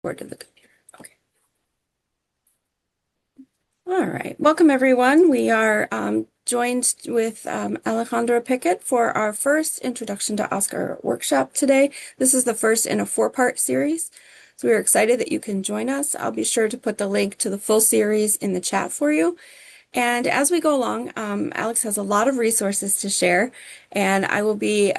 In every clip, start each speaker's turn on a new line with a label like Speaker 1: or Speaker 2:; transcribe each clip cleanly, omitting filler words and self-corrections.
Speaker 1: Or to the computer. Okay. All right. Welcome, everyone. We are joined with Alejandra Pickett for our first Introduction to Oscar workshop today. This is the first in a four-part series. So we're excited that you can join us. I'll be sure to put the link to the full series in the chat for you. And as we go along, Alex has a lot of resources to share, and I will be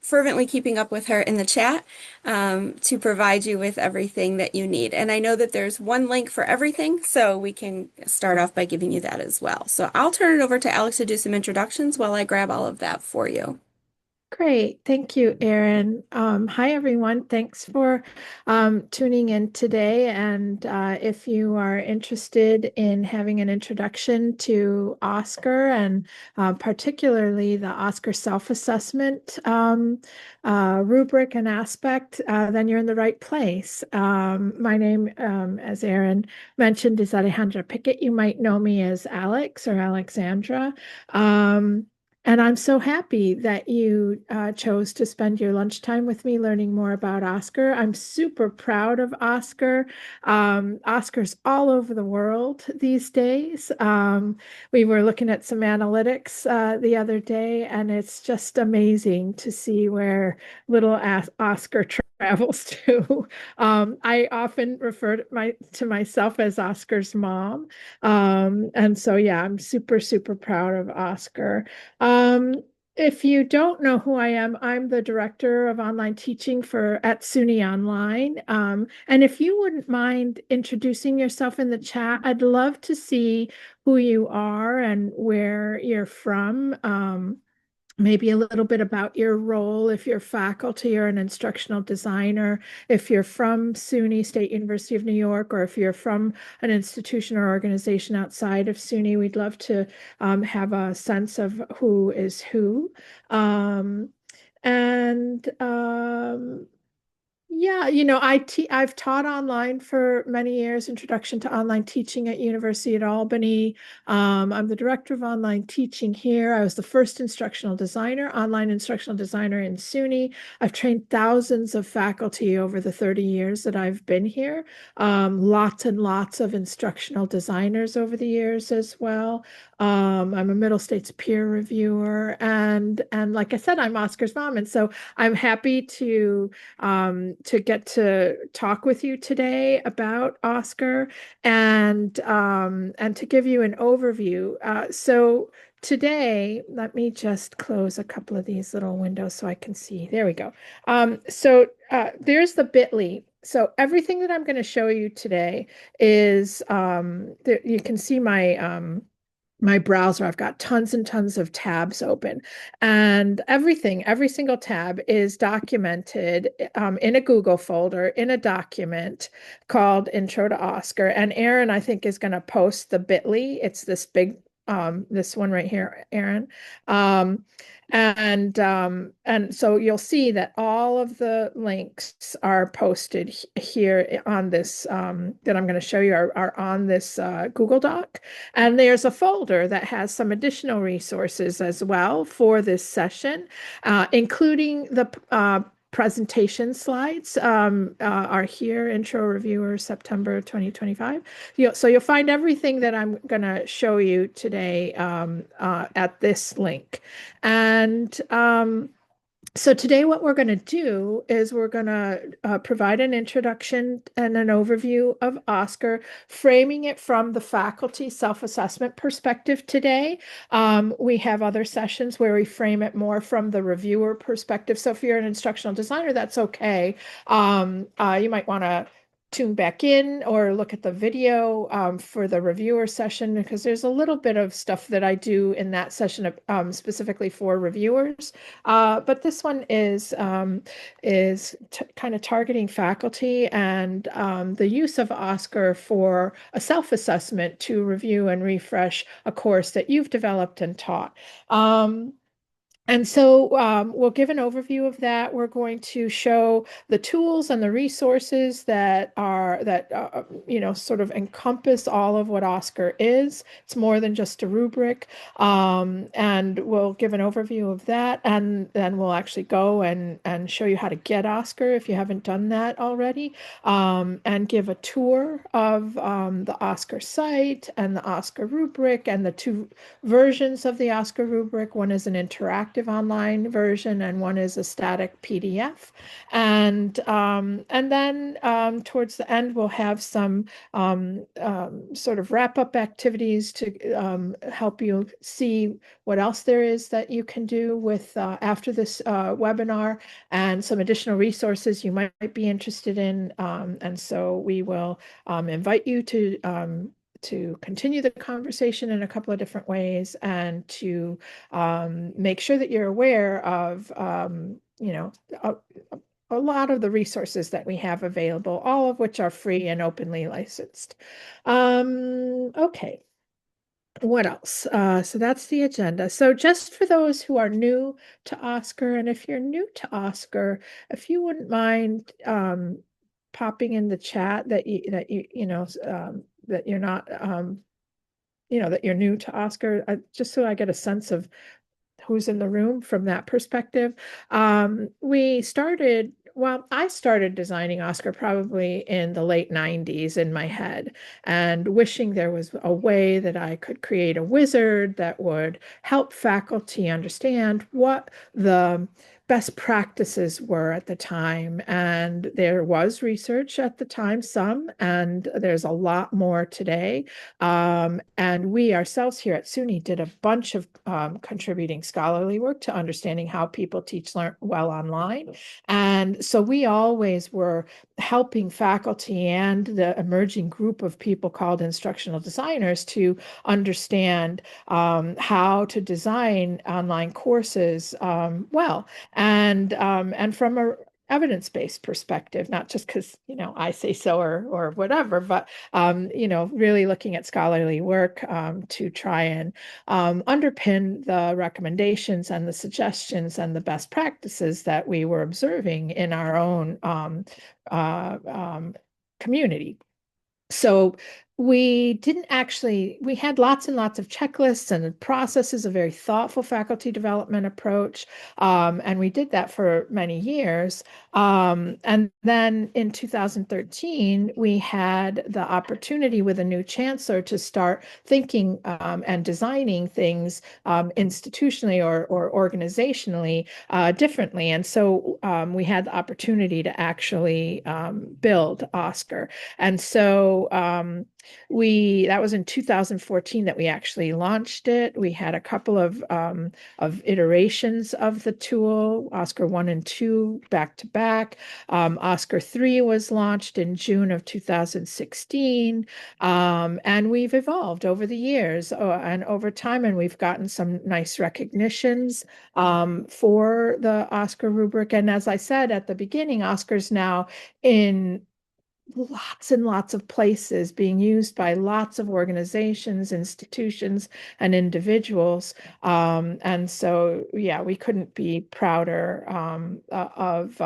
Speaker 1: fervently keeping up with her in the chat to provide you with everything that you need. And I know that there's one link for everything, so we can start off by giving you that as well. So I'll turn it over to Alex to do some introductions while I grab all of that for you.
Speaker 2: Great. Thank you, Erin. Hi, everyone. Thanks for tuning in today. And if you are interested in having an introduction to Oscar and particularly the Oscar self-assessment rubric and aspect, then you're in the right place. My name, as Erin mentioned, is Alejandra Pickett. You might know me as Alex or Alexandra. And I'm so happy that you chose to spend your lunchtime with me learning more about Oscar. I'm super proud of Oscar. Oscar's all over the world these days. We were looking at some analytics the other day, and it's just amazing to see where little Oscar travels to. I often refer to myself as Oscar's mom. And so, yeah, I'm super, super proud of Oscar. Um, if you don't know who I am, I'm the director of online teaching for at SUNY Online. And if you wouldn't mind introducing yourself in the chat, I'd love to see who you are and where you're from. Maybe a little bit about your role if you're faculty or an instructional designer, if you're from SUNY State University of New York, or if you're from an institution or organization outside of SUNY, we'd love to have a sense of who is who. Um, and Yeah, I've taught online for many years, Introduction to Online Teaching at University at Albany. I'm the director of online teaching here. I was the first online instructional designer in SUNY. I've trained thousands of faculty over the 30 years that I've been here. Lots and lots of instructional designers over the years as well. I'm a Middle States peer reviewer, and like I said, I'm Oscar's mom, and so I'm happy to get to talk with you today about Oscar and to give you an overview. So today, let me just close a couple of these little windows so I can see. There we go. There's the bit.ly. So everything that I'm going to show you today is there, you can see my browser. I've got tons and tons of tabs open, and every single tab is documented in a Google folder in a document called Intro to Oscar. And Erin, I think, is going to post the bit.ly. It's this big, this one right here, Erin. Um, and so you'll see that all of the links are posted here on this that I'm going to show you are on this Google Doc. And there's a folder that has some additional resources as well for this session, including the presentation slides are here, Intro Reviewer, September 2025. So you'll find everything that I'm going to show you today at this link. And so today what we're going to do is we're going to provide an introduction and an overview of Oscar, framing it from the faculty self-assessment perspective today. We have other sessions where we frame it more from the reviewer perspective. So if you're an instructional designer, that's okay. You might want to tune back in or look at the video for the reviewer session, because there's a little bit of stuff that I do in that session specifically for reviewers. But this one is kind of targeting faculty and the use of Oscar for a self-assessment to review and refresh a course that you've developed and taught. And so we'll give an overview of that. We're going to show the tools and the resources that sort of encompass all of what Oscar is. It's more than just a rubric. And we'll give an overview of that, and then we'll actually go and show you how to get Oscar if you haven't done that already, and give a tour of the Oscar site and the Oscar rubric and the two versions of the Oscar rubric. One is an interactive online version, and one is a static PDF. And then towards the end, we'll have some sort of wrap-up activities to help you see what else there is that you can do with after this webinar, and some additional resources you might be interested in. And so we will invite you to continue the conversation in a couple of different ways, and to make sure that you're aware of, a, a lot of the resources that we have available, all of which are free and openly licensed. Okay. What else? So that's the agenda. So just for those who are new to Oscar, and if you're new to Oscar, if you wouldn't mind popping in the chat that that you're not that you're new to Oscar, just so I get a sense of who's in the room from that perspective. I started designing Oscar probably in the late 90s in my head, and wishing there was a way that I could create a wizard that would help faculty understand what the best practices were at the time. And there was research at the time, some, and there's a lot more today. And we ourselves here at SUNY did a bunch of contributing scholarly work to understanding how people teach learn well online. And so we always were helping faculty and the emerging group of people called instructional designers to understand how to design online courses well, and from a evidence-based perspective, not just because I say so or whatever, but really looking at scholarly work to try and underpin the recommendations and the suggestions and the best practices that we were observing in our own uh, um, community. So we had lots and lots of checklists and processes, a very thoughtful faculty development approach. And we did that for many years. And then in 2013, we had the opportunity with a new chancellor to start thinking and designing things institutionally or organizationally differently. And so we had the opportunity to actually build Oscar. And so that was in 2014 that we actually launched it. We had a couple of iterations of the tool, Oscar 1 and 2 back to back. Oscar 3 was launched in June of 2016. And we've evolved over the years and over time, and we've gotten some nice recognitions for the Oscar rubric. And as I said at the beginning, Oscar's now in lots and lots of places, being used by lots of organizations, institutions, and individuals. And so, yeah, we couldn't be prouder of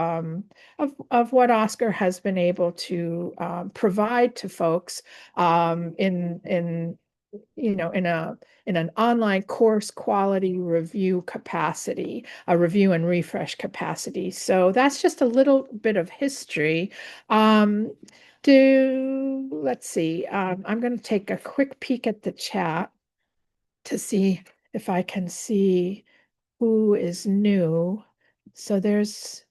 Speaker 2: what Oscar has been able to provide to folks in in an online course quality review capacity, a review and refresh capacity. So that's just a little bit of history. Um, let's see, I'm going to take a quick peek at the chat to see if I can see who is new. So there's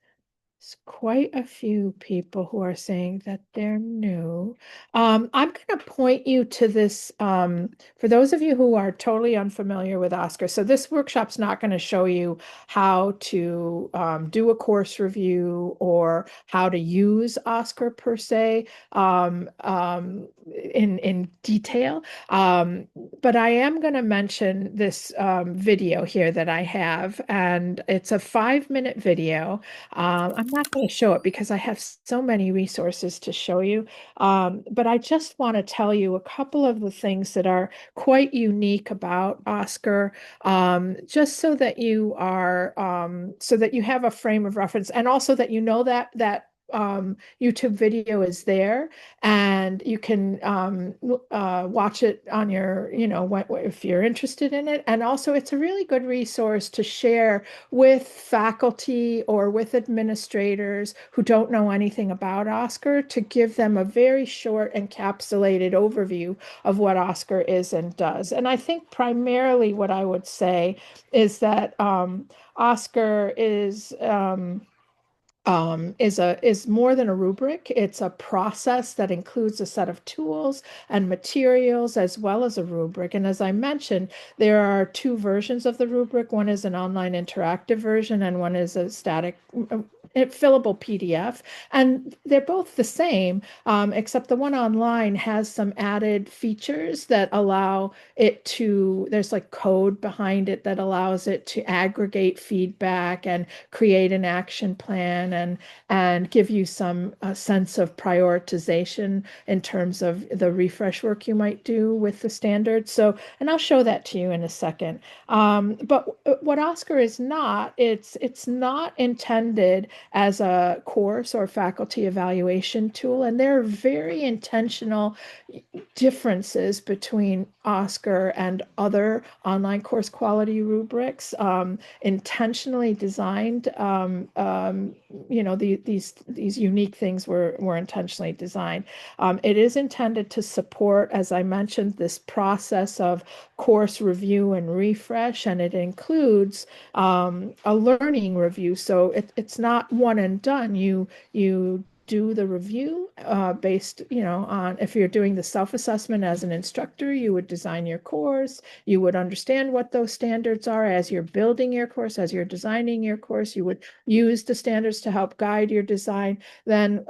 Speaker 2: quite a few people who are saying that they're new. I'm going to point you to this for those of you who are totally unfamiliar with Oscar. So this workshop's not going to show you how to do a course review or how to use Oscar per se in detail. But I am going to mention this video here that I have, and it's a 5-minute video. I'm not going to show it because I have so many resources to show you. But I just want to tell you a couple of the things that are quite unique about Oscar, just so that so that you have a frame of reference, and also that you know that YouTube video is there, and you can watch it on your, if you're interested in it. And also, it's a really good resource to share with faculty or with administrators who don't know anything about Oscar, to give them a very short encapsulated overview of what Oscar is and does. And I think primarily what I would say is that Oscar is more than a rubric. It's a process that includes a set of tools and materials as well as a rubric. And as I mentioned, there are two versions of the rubric. One is an online interactive version, and one is a static fillable PDF. And they're both the same, except the one online has some added features that allow it to, there's like code behind it that allows it to aggregate feedback and create an action plan, and give you some sense of prioritization in terms of the refresh work you might do with the standards. So, and I'll show that to you in a second. But what Oscar is not, it's not intended as a course or faculty evaluation tool, and there are very intentional differences between Oscar and other online course quality rubrics, intentionally designed. These unique things were intentionally designed. It is intended to support, as I mentioned, this process of course review and refresh, and it includes a learning review. So it's not one and done. You do the review based, on, if you're doing the self-assessment as an instructor, you would design your course, you would understand what those standards are as you're building your course, as you're designing your course, you would use the standards to help guide your design. Then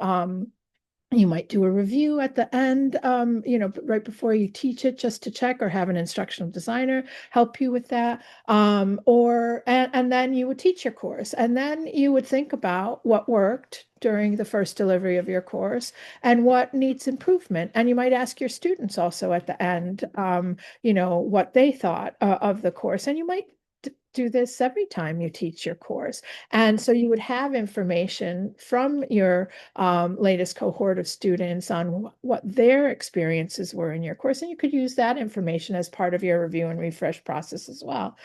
Speaker 2: you might do a review at the end, right before you teach it, just to check, or have an instructional designer help you with that. And then you would teach your course, and then you would think about what worked during the first delivery of your course and what needs improvement. And you might ask your students also at the end, what they thought of the course. And you might do this every time you teach your course. And so you would have information from your latest cohort of students on what their experiences were in your course. And you could use that information as part of your review and refresh process as well.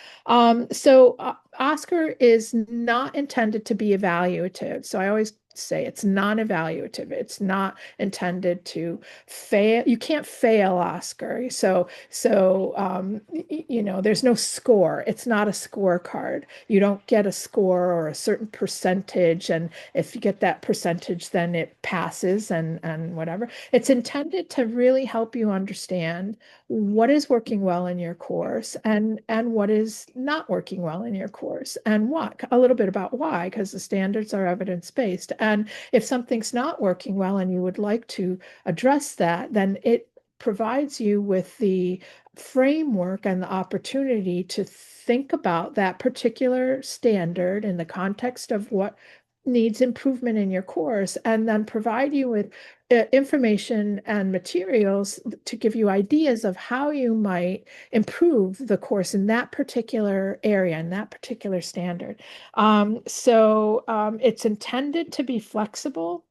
Speaker 2: Oscar is not intended to be evaluative. So I always say it's non-evaluative. It's not intended to fail. You can't fail Oscar. There's no score. It's not a scorecard. You don't get a score or a certain percentage, and if you get that percentage, then it passes and whatever. It's intended to really help you understand what is working well in your course and what is not working well in your course, and what, a little bit about why, because the standards are evidence-based. And if something's not working well and you would like to address that, then it provides you with the framework and the opportunity to think about that particular standard in the context of what needs improvement in your course, and then provide you with information and materials to give you ideas of how you might improve the course in that particular area, in that particular standard. It's intended to be flexible.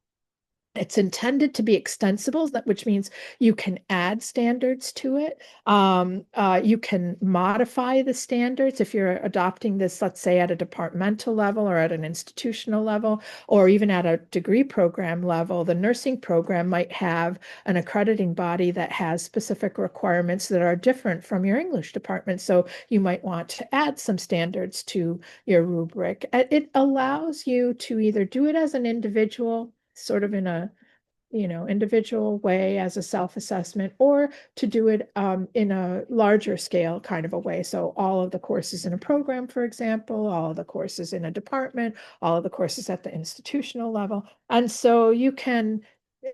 Speaker 2: It's intended to be extensible, which means you can add standards to it. You can modify the standards if you're adopting this, let's say, at a departmental level or at an institutional level, or even at a degree program level. The nursing program might have an accrediting body that has specific requirements that are different from your English department. So you might want to add some standards to your rubric. It allows you to either do it as an individual, sort of in a individual way as a self-assessment, or to do it in a larger scale kind of a way. So all of the courses in a program, for example, all of the courses in a department, all of the courses at the institutional level. And so you can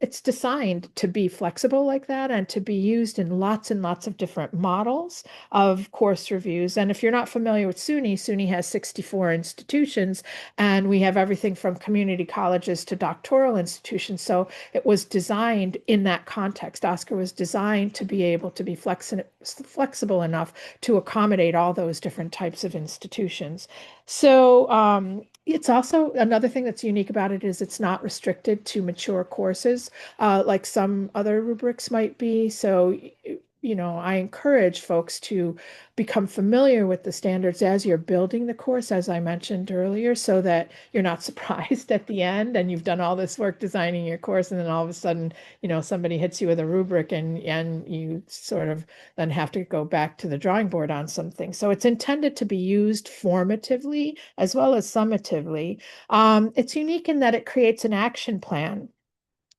Speaker 2: it's designed to be flexible like that and to be used in lots and lots of different models of course reviews. And if you're not familiar with SUNY has 64 institutions, and we have everything from community colleges to doctoral institutions. So it was designed in that context. OSCQR was designed to be able to be flexible enough to accommodate all those different types of institutions. So it's also another thing that's unique about it is it's not restricted to mature courses like some other rubrics might be. So, I encourage folks to become familiar with the standards as you're building the course, as I mentioned earlier, so that you're not surprised at the end and you've done all this work designing your course, and then all of a sudden, somebody hits you with a rubric and you sort of then have to go back to the drawing board on something. So it's intended to be used formatively as well as summatively. It's unique in that it creates an action plan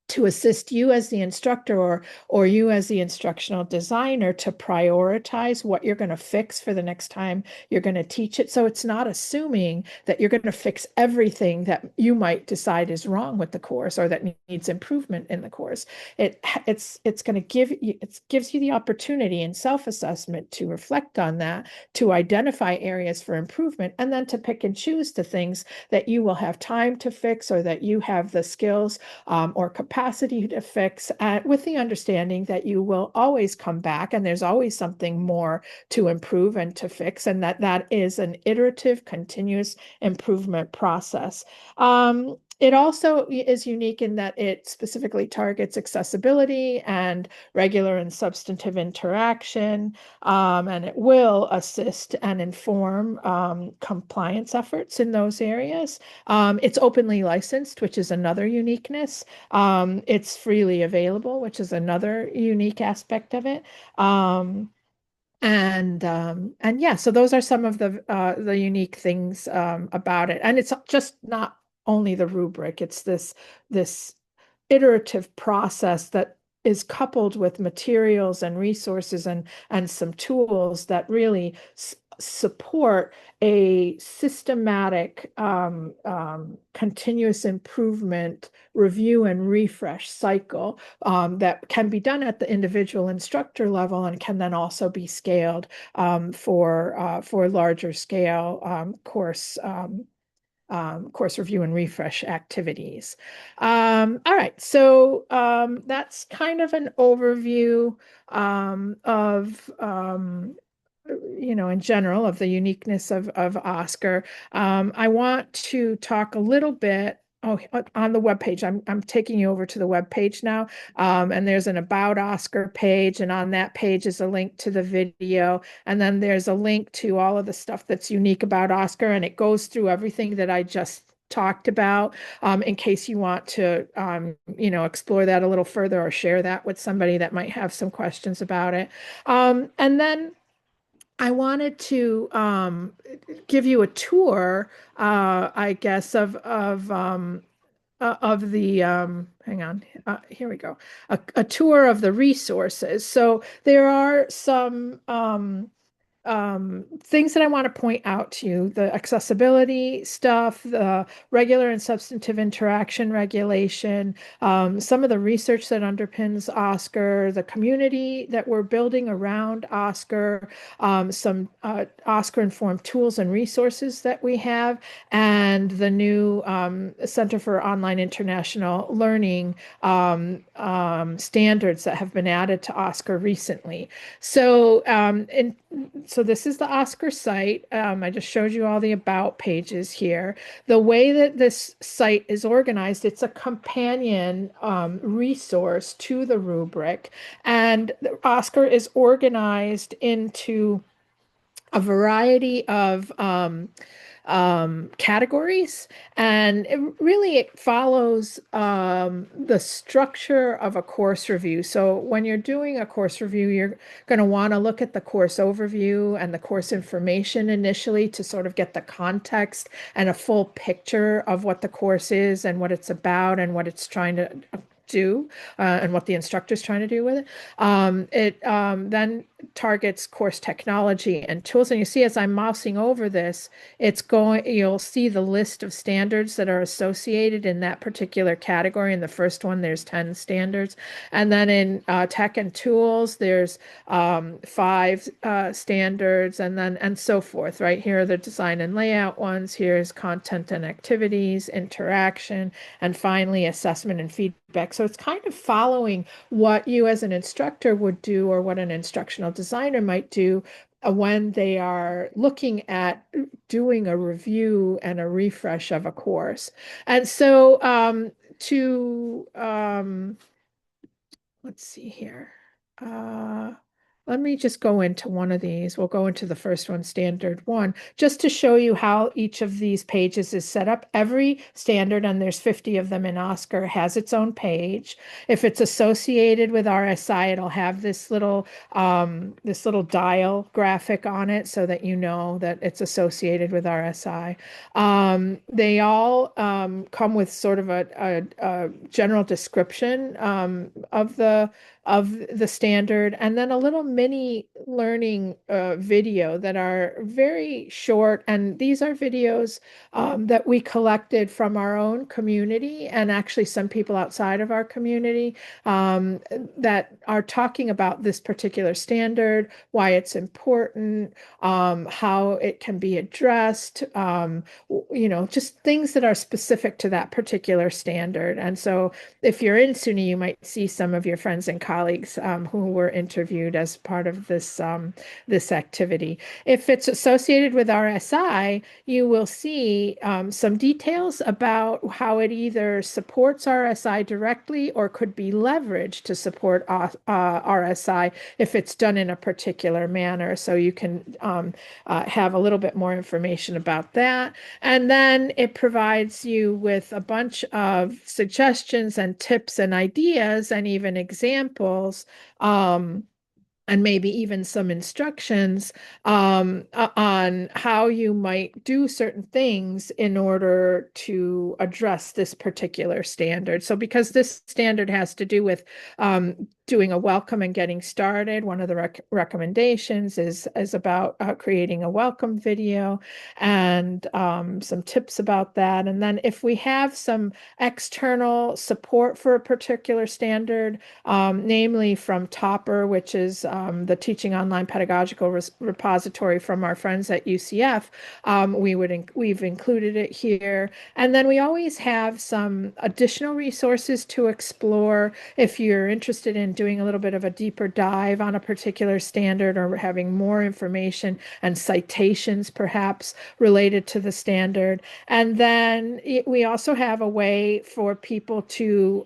Speaker 2: to assist you as the instructor or you as the instructional designer to prioritize what you're going to fix for the next time you're going to teach it. So it's not assuming that you're going to fix everything that you might decide is wrong with the course or that needs improvement in the course. It's going to gives you the opportunity in self-assessment to reflect on that, to identify areas for improvement, and then to pick and choose the things that you will have time to fix or that you have the skills or capacity to fix, with the understanding that you will always come back and there's always something more to improve and to fix, and that is an iterative, continuous improvement process. It also is unique in that it specifically targets accessibility and regular and substantive interaction, and it will assist and inform compliance efforts in those areas. It's openly licensed, which is another uniqueness. It's freely available, which is another unique aspect of it. And yeah, so those are some of the unique things about it. And it's just not only the rubric, it's this iterative process that is coupled with materials and resources and some tools that really support a systematic continuous improvement review and refresh cycle that can be done at the individual instructor level and can then also be scaled for larger scale course review and refresh activities. All right, so that's kind of an overview of in general, of the uniqueness of Oscar. I want to talk a little bit. Oh, on the webpage, I'm taking you over to the webpage now, and there's an About Oscar page, and on that page is a link to the video, and then there's a link to all of the stuff that's unique about Oscar, and it goes through everything that I just talked about, in case you want to, explore that a little further or share that with somebody that might have some questions about it. And then I wanted to give you a tour, I guess, of the hang on, here we go, a tour of the resources. So there are some things that I want to point out to you: the accessibility stuff, the regular and substantive interaction regulation, some of the research that underpins Oscar, the community that we're building around Oscar, some Oscar-informed tools and resources that we have, and the new Center for Online International Learning standards that have been added to Oscar recently. So this is the Oscar site. I just showed you all the about pages here. The way that this site is organized, it's a companion resource to the rubric, and Oscar is organized into a variety of categories, and it follows the structure of a course review. So when you're doing a course review, you're going to want to look at the course overview and the course information initially to sort of get the context and a full picture of what the course is and what it's about and what it's trying to do and what the instructor is trying to do with it. It then targets course technology and tools. And you see, as I'm mousing over this, you'll see the list of standards that are associated in that particular category. In the first one, there's 10 standards. And then in tech and tools, there's five standards, and so forth. Right here are the design and layout ones. Here's content and activities, interaction, and finally assessment and feedback. So it's kind of following what you as an instructor would do or what an instructional designer might do when they are looking at doing a review and a refresh of a course. And so to let's see here. Uh, Let me just go into one of these. We'll go into the first one, standard one, just to show you how each of these pages is set up. Every standard, and there's 50 of them in OSCQR, has its own page. If it's associated with RSI, it'll have this little dial graphic on it so that you know that it's associated with RSI. They all come with sort of a general description of the standard, and then a little mini learning video that are very short. And these are videos that we collected from our own community and actually some people outside of our community that are talking about this particular standard, why it's important, how it can be addressed, just things that are specific to that particular standard. And so if you're in SUNY, you might see some of your friends and colleagues who were interviewed as part of this activity. If it's associated with RSI, you will see some details about how it either supports RSI directly or could be leveraged to support RSI if it's done in a particular manner. So you can have a little bit more information about that. And then it provides you with a bunch of suggestions and tips and ideas and even examples. And maybe even some instructions on how you might do certain things in order to address this particular standard. So because this standard has to do with doing a welcome and getting started, one of the recommendations is about creating a welcome video and some tips about that. And then if we have some external support for a particular standard, namely from Topper, which is the Teaching Online Pedagogical Repository from our friends at UCF. We've included it here. And then we always have some additional resources to explore if you're interested in doing a little bit of a deeper dive on a particular standard or having more information and citations perhaps related to the standard. And then we also have a way for people to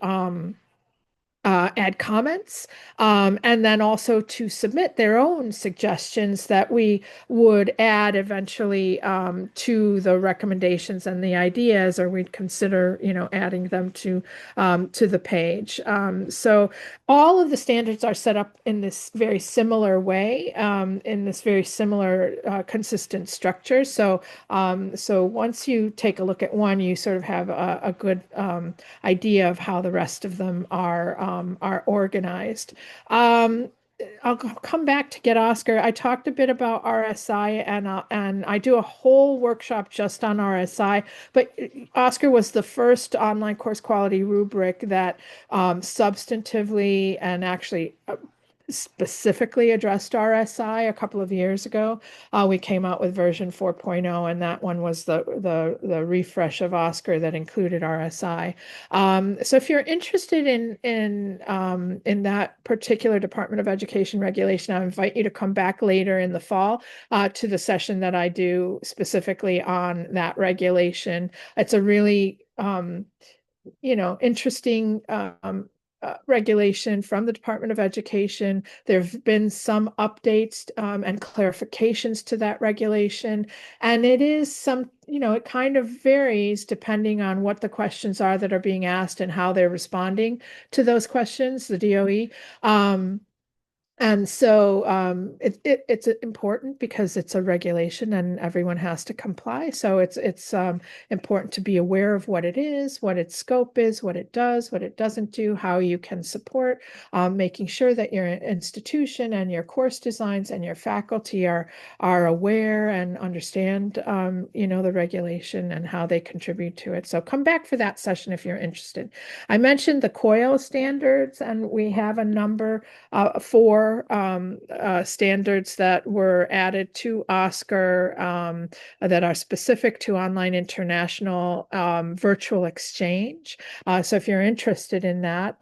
Speaker 2: add comments, and then also to submit their own suggestions that we would add eventually to the recommendations and the ideas, or we'd consider, adding them to the page. So all of the standards are set up in this very similar way, in this very similar consistent structure. So once you take a look at one, you sort of have a good idea of how the rest of them are organized. I'll come back to Get OSCQR. I talked a bit about RSI, and I do a whole workshop just on RSI. But OSCQR was the first online course quality rubric that substantively and actually specifically addressed RSI a couple of years ago. We came out with version 4.0, and that one was the refresh of OSCQR that included RSI. So if you're interested in that particular Department of Education regulation, I invite you to come back later in the fall to the session that I do specifically on that regulation. It's a really interesting regulation from the Department of Education. There have been some updates and clarifications to that regulation. And it is it kind of varies depending on what the questions are that are being asked and how they're responding to those questions, the DOE. And so it's important because it's a regulation and everyone has to comply. So it's important to be aware of what it is, what its scope is, what it does, what it doesn't do, how you can support, making sure that your institution and your course designs and your faculty are aware and understand the regulation and how they contribute to it. So come back for that session if you're interested. I mentioned the COIL standards, and we have a number four standards that were added to OSCQR that are specific to online international virtual exchange. So if you're interested in that,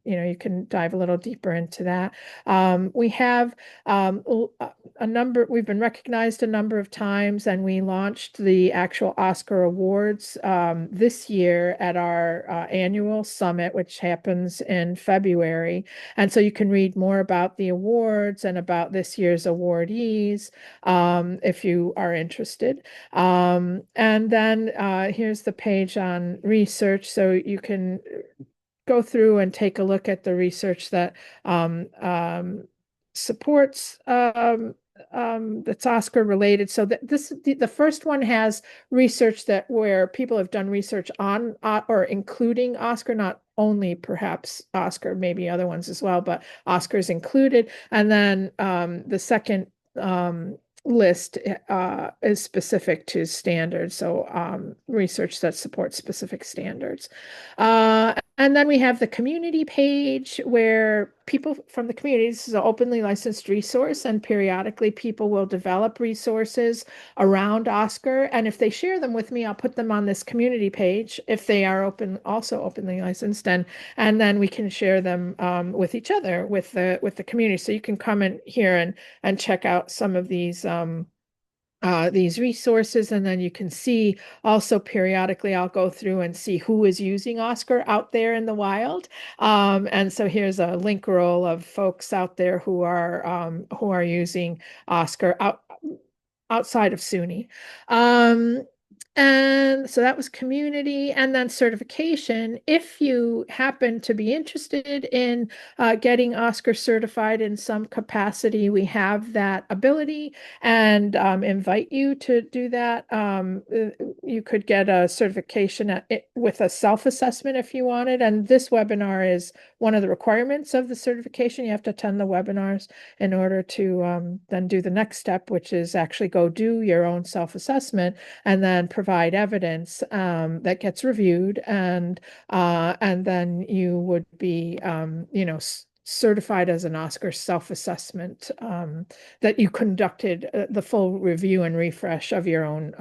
Speaker 2: you can dive a little deeper into that. We have a number, we've been recognized a number of times, and we launched the actual Oscar Awards this year at our annual summit, which happens in February. And so you can read more about the awards and about this year's awardees if you are interested. And then here's the page on research. So you can go through and take a look at the research that supports that's Oscar related. So that the first one has research that where people have done research on or including Oscar, not only perhaps Oscar, maybe other ones as well, but Oscar's included. And then the second list is specific to standards, so research that supports specific standards. And then we have the community page where people from the community, this is an openly licensed resource, and periodically people will develop resources around Oscar. And if they share them with me, I'll put them on this community page if they are also openly licensed, and then we can share them with each other, with the community. So you can come in here and check out some of these resources, and then you can see also periodically I'll go through and see who is using Oscar out there in the wild. And so here's a link roll of folks out there who are using Oscar outside of SUNY. And so that was community, and then certification. If you happen to be interested in getting Oscar certified in some capacity, we have that ability and invite you to do that. You could get a certification with a self-assessment if you wanted. And this webinar is one of the requirements of the certification. You have to attend the webinars in order to then do the next step, which is actually go do your own self-assessment and then provide evidence that gets reviewed, and then you would be certified as an Oscar self-assessment that you conducted the full review and refresh of your own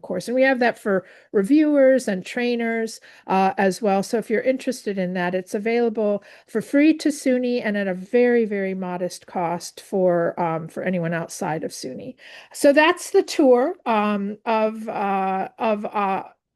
Speaker 2: course. And we have that for reviewers and trainers as well. So if you're interested in that, it's available for free to SUNY and at a very, very modest cost for anyone outside of SUNY. So that's the tour of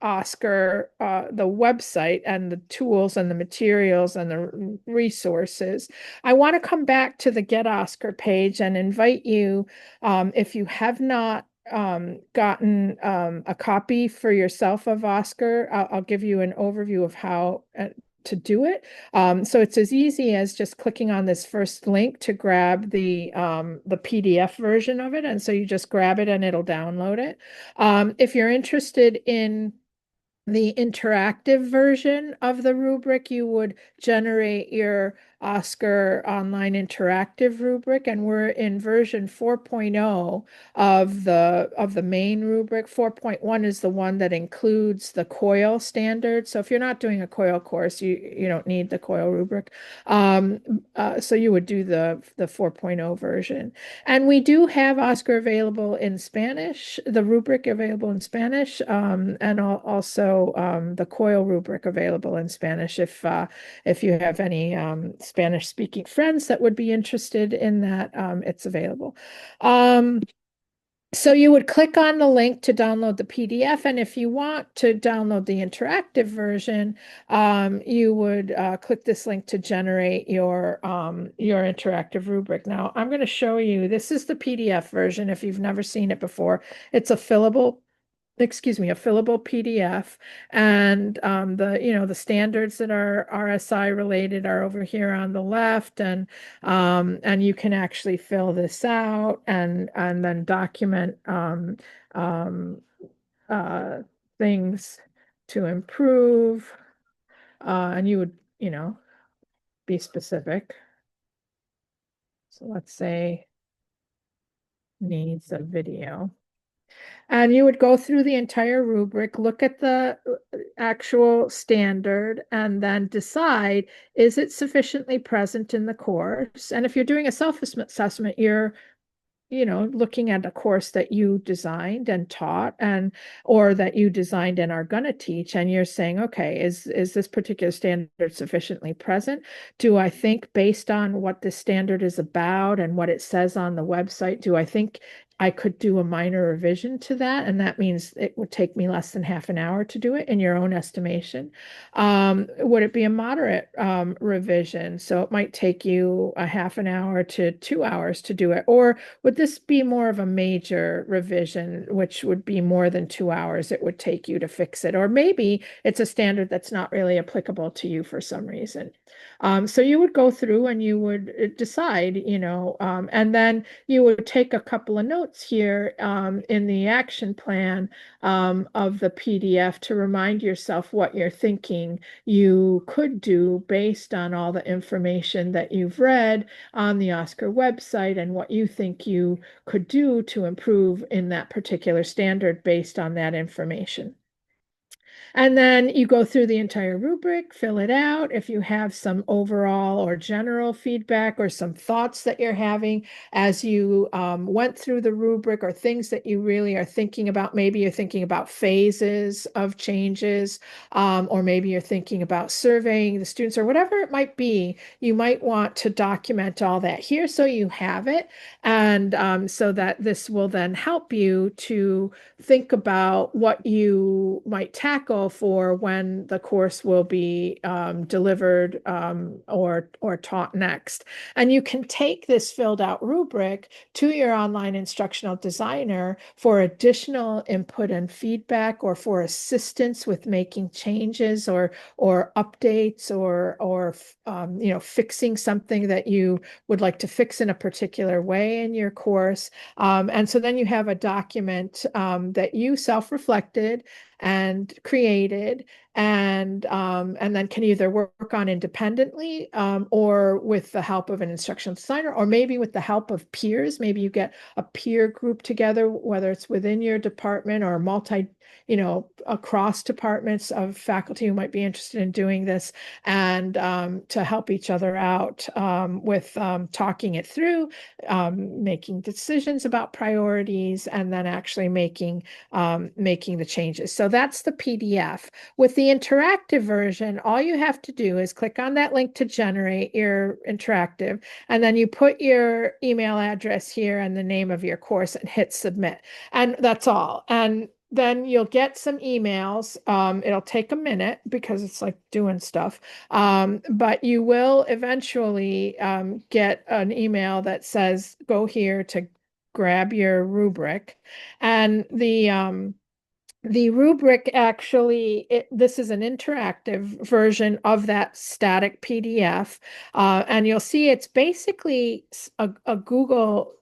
Speaker 2: Oscar, the website and the tools and the materials and the resources. I want to come back to the Get Oscar page and invite you, if you have not gotten a copy for yourself of Oscar, I'll give you an overview of how to do it. So it's as easy as just clicking on this first link to grab the PDF version of it. And so you just grab it and it'll download it. If you're interested in the interactive version of the rubric, you would generate your Oscar online interactive rubric, and we're in version 4.0 of the main rubric. 4.1 is the one that includes the COIL standard. So if you're not doing a COIL course, you don't need the COIL rubric. So you would do the 4.0 version. And we do have Oscar available in Spanish, the rubric available in Spanish, and also the COIL rubric available in Spanish if you have any Spanish speaking friends that would be interested in that, it's available. So you would click on the link to download the PDF, and if you want to download the interactive version, you would click this link to generate your interactive rubric. Now, I'm going to show you, this is the PDF version if you've never seen it before. It's a fillable excuse me, a fillable PDF, and the standards that are RSI related are over here on the left, and you can actually fill this out and then document um, uh, things to improve, and you would be specific. So let's say needs a video. And you would go through the entire rubric, look at the actual standard, and then decide, is it sufficiently present in the course? And if you're doing a self-assessment, you're looking at a course that you designed and taught or that you designed and are going to teach, and you're saying, okay, is this particular standard sufficiently present? Do I think based on what this standard is about and what it says on the website, do I think I could do a minor revision to that? And that means it would take me less than half an hour to do it in your own estimation. Would it be a moderate revision? So it might take you a half an hour to 2 hours to do it. Or would this be more of a major revision, which would be more than 2 hours it would take you to fix it? Or maybe it's a standard that's not really applicable to you for some reason. So you would go through and you would decide, and then you would take a couple of notes here in the action plan of the PDF to remind yourself what you're thinking you could do based on all the information that you've read on the OSCQR website and what you think you could do to improve in that particular standard based on that information. And then you go through the entire rubric, fill it out. If you have some overall or general feedback or some thoughts that you're having as you went through the rubric, or things that you really are thinking about, maybe you're thinking about phases of changes, or maybe you're thinking about surveying the students, or whatever it might be, you might want to document all that here so you have it. And so that this will then help you to think about what you might tackle for when the course will be delivered or taught next. And you can take this filled out rubric to your online instructional designer for additional input and feedback, or for assistance with making changes or updates, or fixing something that you would like to fix in a particular way in your course. And so then you have a document that you self-reflected and created, and then can either work on independently, or with the help of an instructional designer, or maybe with the help of peers. Maybe you get a peer group together, whether it's within your department or across departments of faculty who might be interested in doing this, and to help each other out with talking it through, making decisions about priorities, and then actually making the changes. So that's the PDF. With the interactive version, all you have to do is click on that link to generate your interactive, and then you put your email address here and the name of your course and hit submit. And that's all. And then you'll get some emails. It'll take a minute because it's like doing stuff. But you will eventually get an email that says, go here to grab your rubric. And the rubric actually, this is an interactive version of that static PDF. And you'll see it's basically a Google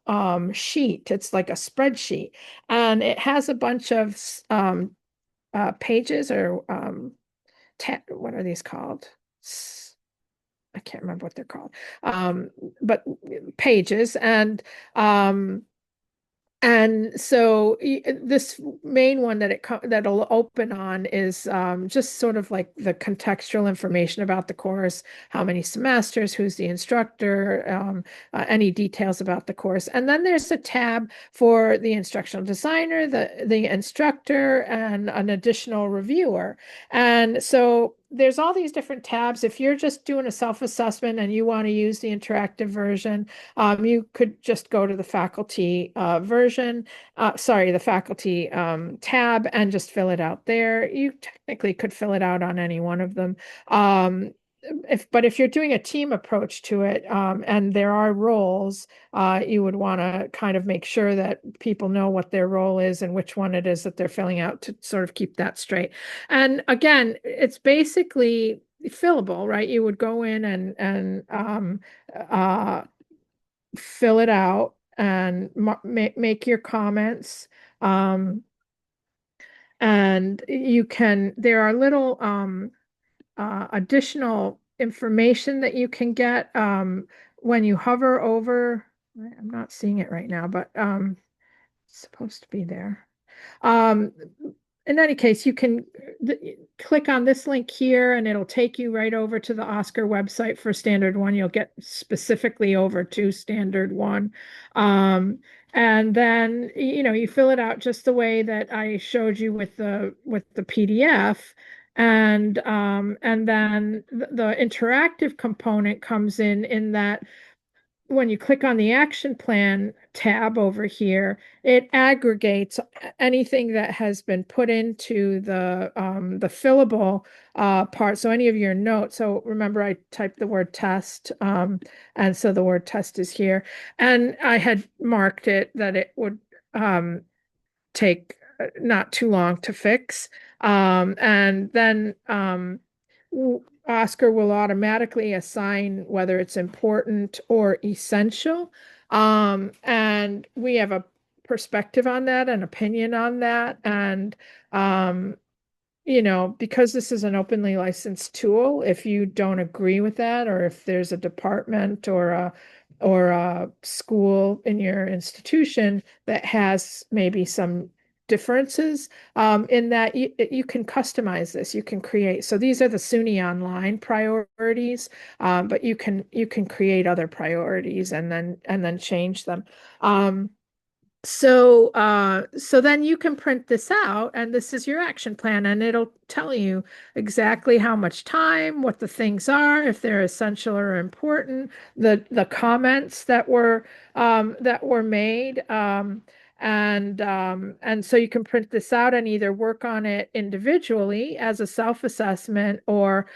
Speaker 2: sheet. It's like a spreadsheet. And it has a bunch of pages, or what are these called? I can't remember what they're called. But pages. And so this main one that'll open on is just sort of like the contextual information about the course, how many semesters, who's the instructor, any details about the course. And then there's a tab for the instructional designer, the instructor, and an additional reviewer. And so there's all these different tabs. If you're just doing a self-assessment and you want to use the interactive version, you could just go to the faculty version, the faculty tab, and just fill it out there. You technically could fill it out on any one of them. if you're doing a team approach to it, and there are roles, you would want to kind of make sure that people know what their role is and which one it is that they're filling out to sort of keep that straight. And again, it's basically fillable, right? You would go in and uh, fill it out and make your comments. Um, and you can, there are little additional information that you can get when you hover over. I'm not seeing it right now, but it's supposed to be there. Um, in any case, you can click on this link here and it'll take you right over to the Oscar website for standard one. You'll get specifically over to standard one. And then, you fill it out just the way that I showed you with the PDF. And then the interactive component comes in that when you click on the action plan tab over here, it aggregates anything that has been put into the fillable part. So any of your notes. So remember, I typed the word test, and so the word test is here. And I had marked it that it would take not too long to fix. And then Oscar will automatically assign whether it's important or essential. And we have a perspective on that, an opinion on that. And um, because this is an openly licensed tool, if you don't agree with that, or if there's a department or a school in your institution that has maybe some differences, in that you can customize this, you can create. So these are the SUNY Online priorities, but you can create other priorities and then change them. So then you can print this out, and this is your action plan, and it'll tell you exactly how much time, what the things are, if they're essential or important, the comments that were made, and so you can print this out and either work on it individually as a self-assessment, or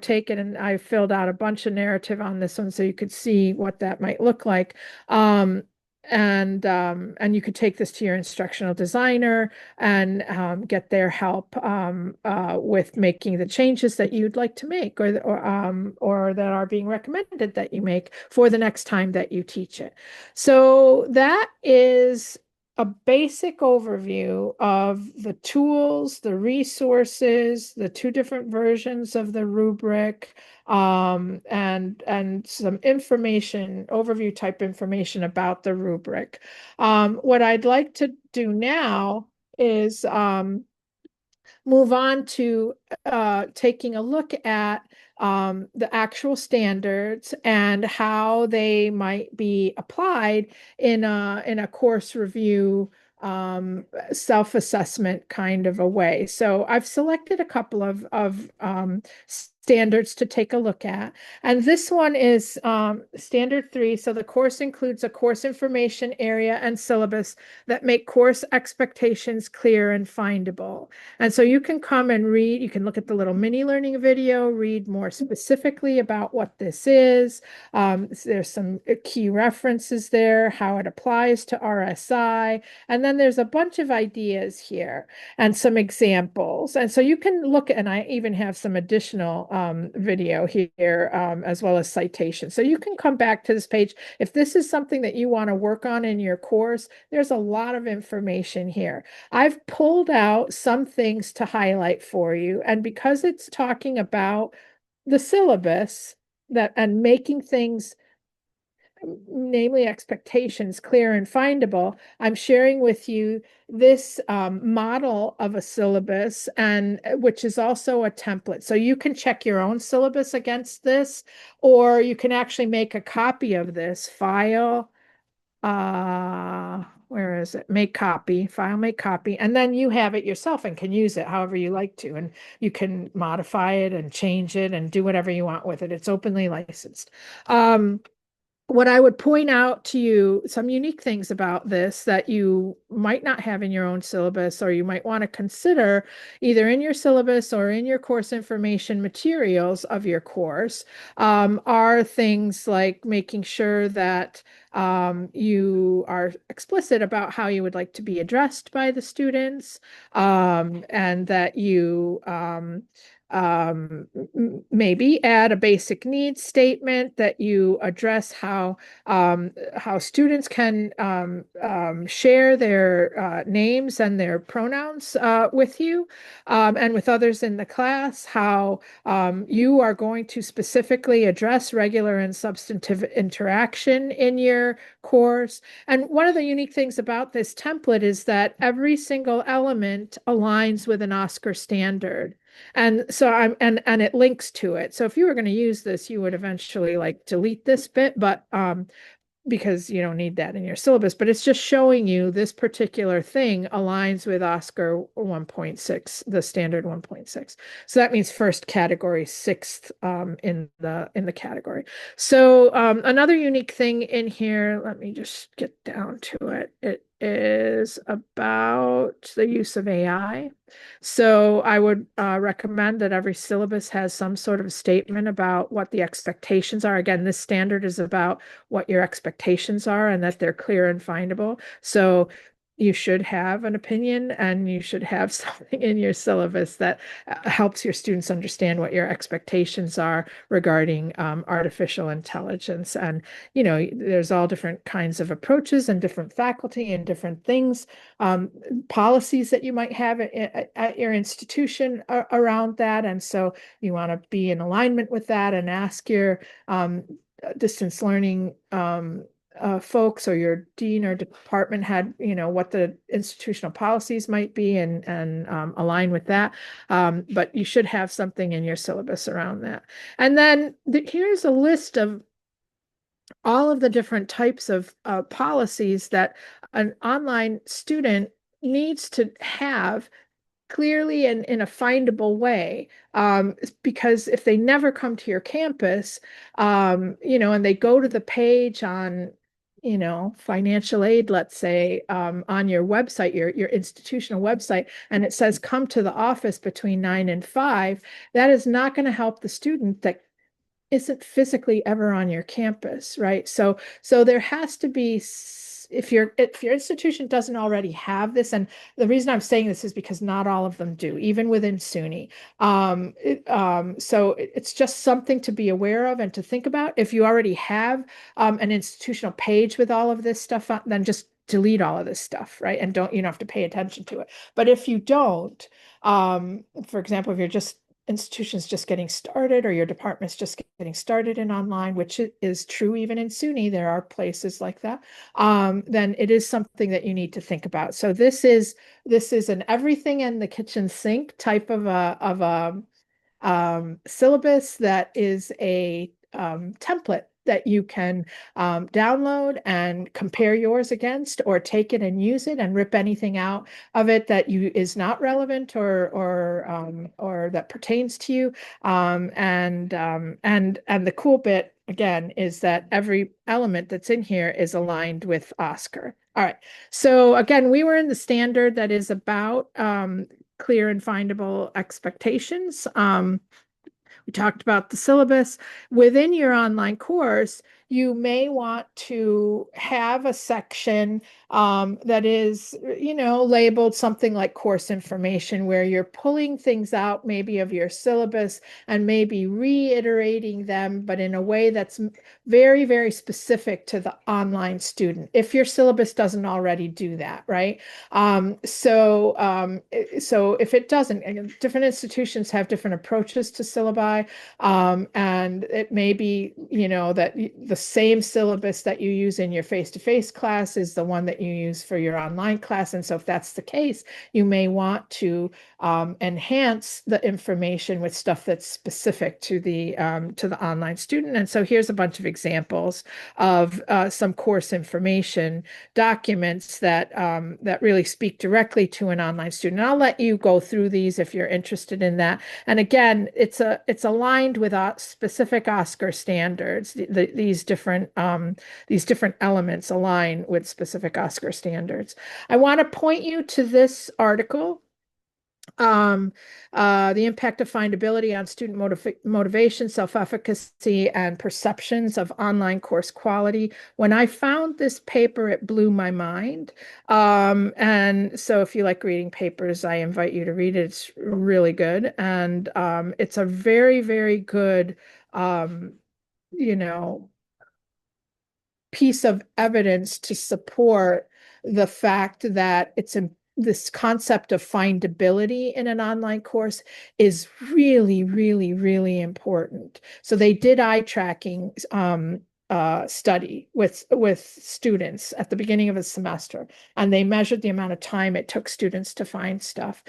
Speaker 2: take it, and I filled out a bunch of narrative on this one so you could see what that might look like. And you could take this to your instructional designer and get their help with making the changes that you'd like to make, or that are being recommended that you make for the next time that you teach it. So that is a basic overview of the tools, the resources, the two different versions of the rubric, and some information, overview type information about the rubric. What I'd like to do now is move on to taking a look at the actual standards and how they might be applied in a course review, self-assessment kind of a way. So I've selected a couple of standards to take a look at. And this one is standard 3. So the course includes a course information area and syllabus that make course expectations clear and findable. And so you can come and read, you can look at the little mini learning video, read more specifically about what this is. There's some key references there, how it applies to RSI. And then there's a bunch of ideas here and some examples. And so you can look, and I even have some additional video here, as well as citations. So you can come back to this page. If this is something that you want to work on in your course, there's a lot of information here. I've pulled out some things to highlight for you. And because it's talking about the syllabus and making things, namely expectations, clear and findable, I'm sharing with you this model of a syllabus, and which is also a template. So you can check your own syllabus against this, or you can actually make a copy of this file. Where is it? Make copy, file, make copy, and then you have it yourself and can use it however you like to. And you can modify it and change it and do whatever you want with it. It's openly licensed. what I would point out to you, some unique things about this that you might not have in your own syllabus, or you might want to consider either in your syllabus or in your course information materials of your course, are things like making sure that you are explicit about how you would like to be addressed by the students, and that you maybe add a basic needs statement, that you address how students can share their names and their pronouns with you, and with others in the class, how you are going to specifically address regular and substantive interaction in your course. And one of the unique things about this template is that every single element aligns with an OSCQR standard. And so and it links to it. So if you were going to use this, you would eventually like delete this bit, but because you don't need that in your syllabus, but it's just showing you this particular thing aligns with OSCQR 1.6, the standard 1.6. So that means first category, sixth in the category. So another unique thing in here, let me just get down to it. It is about the use of AI. So I would recommend that every syllabus has some sort of statement about what the expectations are. Again, this standard is about what your expectations are and that they're clear and findable. So you should have an opinion, and you should have something in your syllabus that helps your students understand what your expectations are regarding artificial intelligence. And, there's all different kinds of approaches and different faculty and different things, policies that you might have at your institution around that. And so you want to be in alignment with that and ask your distance learning folks, or your dean or department head, what the institutional policies might be, and align with that. But you should have something in your syllabus around that. And then here's a list of all of the different types of policies that an online student needs to have clearly and in a findable way. Because if they never come to your campus, and they go to the page on, financial aid, let's say, on your website, your institutional website, and it says come to the office between 9 and 5, that is not going to help the student that isn't physically ever on your campus, right? So there has to be, if your institution doesn't already have this, and the reason I'm saying this is because not all of them do, even within SUNY. So it's just something to be aware of and to think about. If you already have an institutional page with all of this stuff on, then just delete all of this stuff, right? And you don't have to pay attention to it. But if you don't, for example, if you're just institution's just getting started, or your department's just getting started in online, which is true even in SUNY, there are places like that, then it is something that you need to think about. So this is an everything in the kitchen sink type of a syllabus that is a template that you can download and compare yours against, or take it and use it and rip anything out of it that is not relevant, or that pertains to you. And the cool bit again is that every element that's in here is aligned with OSCQR. All right. So again, we were in the standard that is about clear and findable expectations. We talked about the syllabus. Within your online course, you may want to have a section that is, labeled something like course information, where you're pulling things out maybe of your syllabus and maybe reiterating them, but in a way that's very, very specific to the online student, if your syllabus doesn't already do that, right? So if it doesn't, different institutions have different approaches to syllabi, and it may be, that the same syllabus that you use in your face-to-face class is the one that you use for your online class. And so if that's the case, you may want to enhance the information with stuff that's specific to the online student. And so here's a bunch of examples of some course information documents that really speak directly to an online student. And I'll let you go through these if you're interested in that. And again, it's it's aligned with specific Oscar standards. These different elements align with specific Oscar standards. I want to point you to this article, um, the impact of findability on student motivation, self-efficacy, and perceptions of online course quality. When I found this paper, it blew my mind. And so if you like reading papers, I invite you to read it. It's really good. And it's a very, very good, um, you know, piece of evidence to support the fact that this concept of findability in an online course is really, really, really important. So they did eye tracking study with students at the beginning of a semester, and they measured the amount of time it took students to find stuff.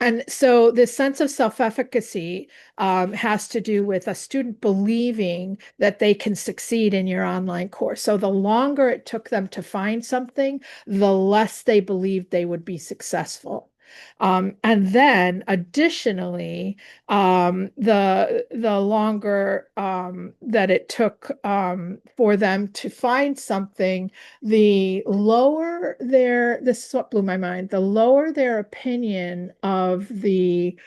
Speaker 2: And so this sense of self-efficacy has to do with a student believing that they can succeed in your online course. So the longer it took them to find something, the less they believed they would be successful. And then additionally, the longer that it took for them to find something, the lower this is what blew my mind, the lower their opinion of the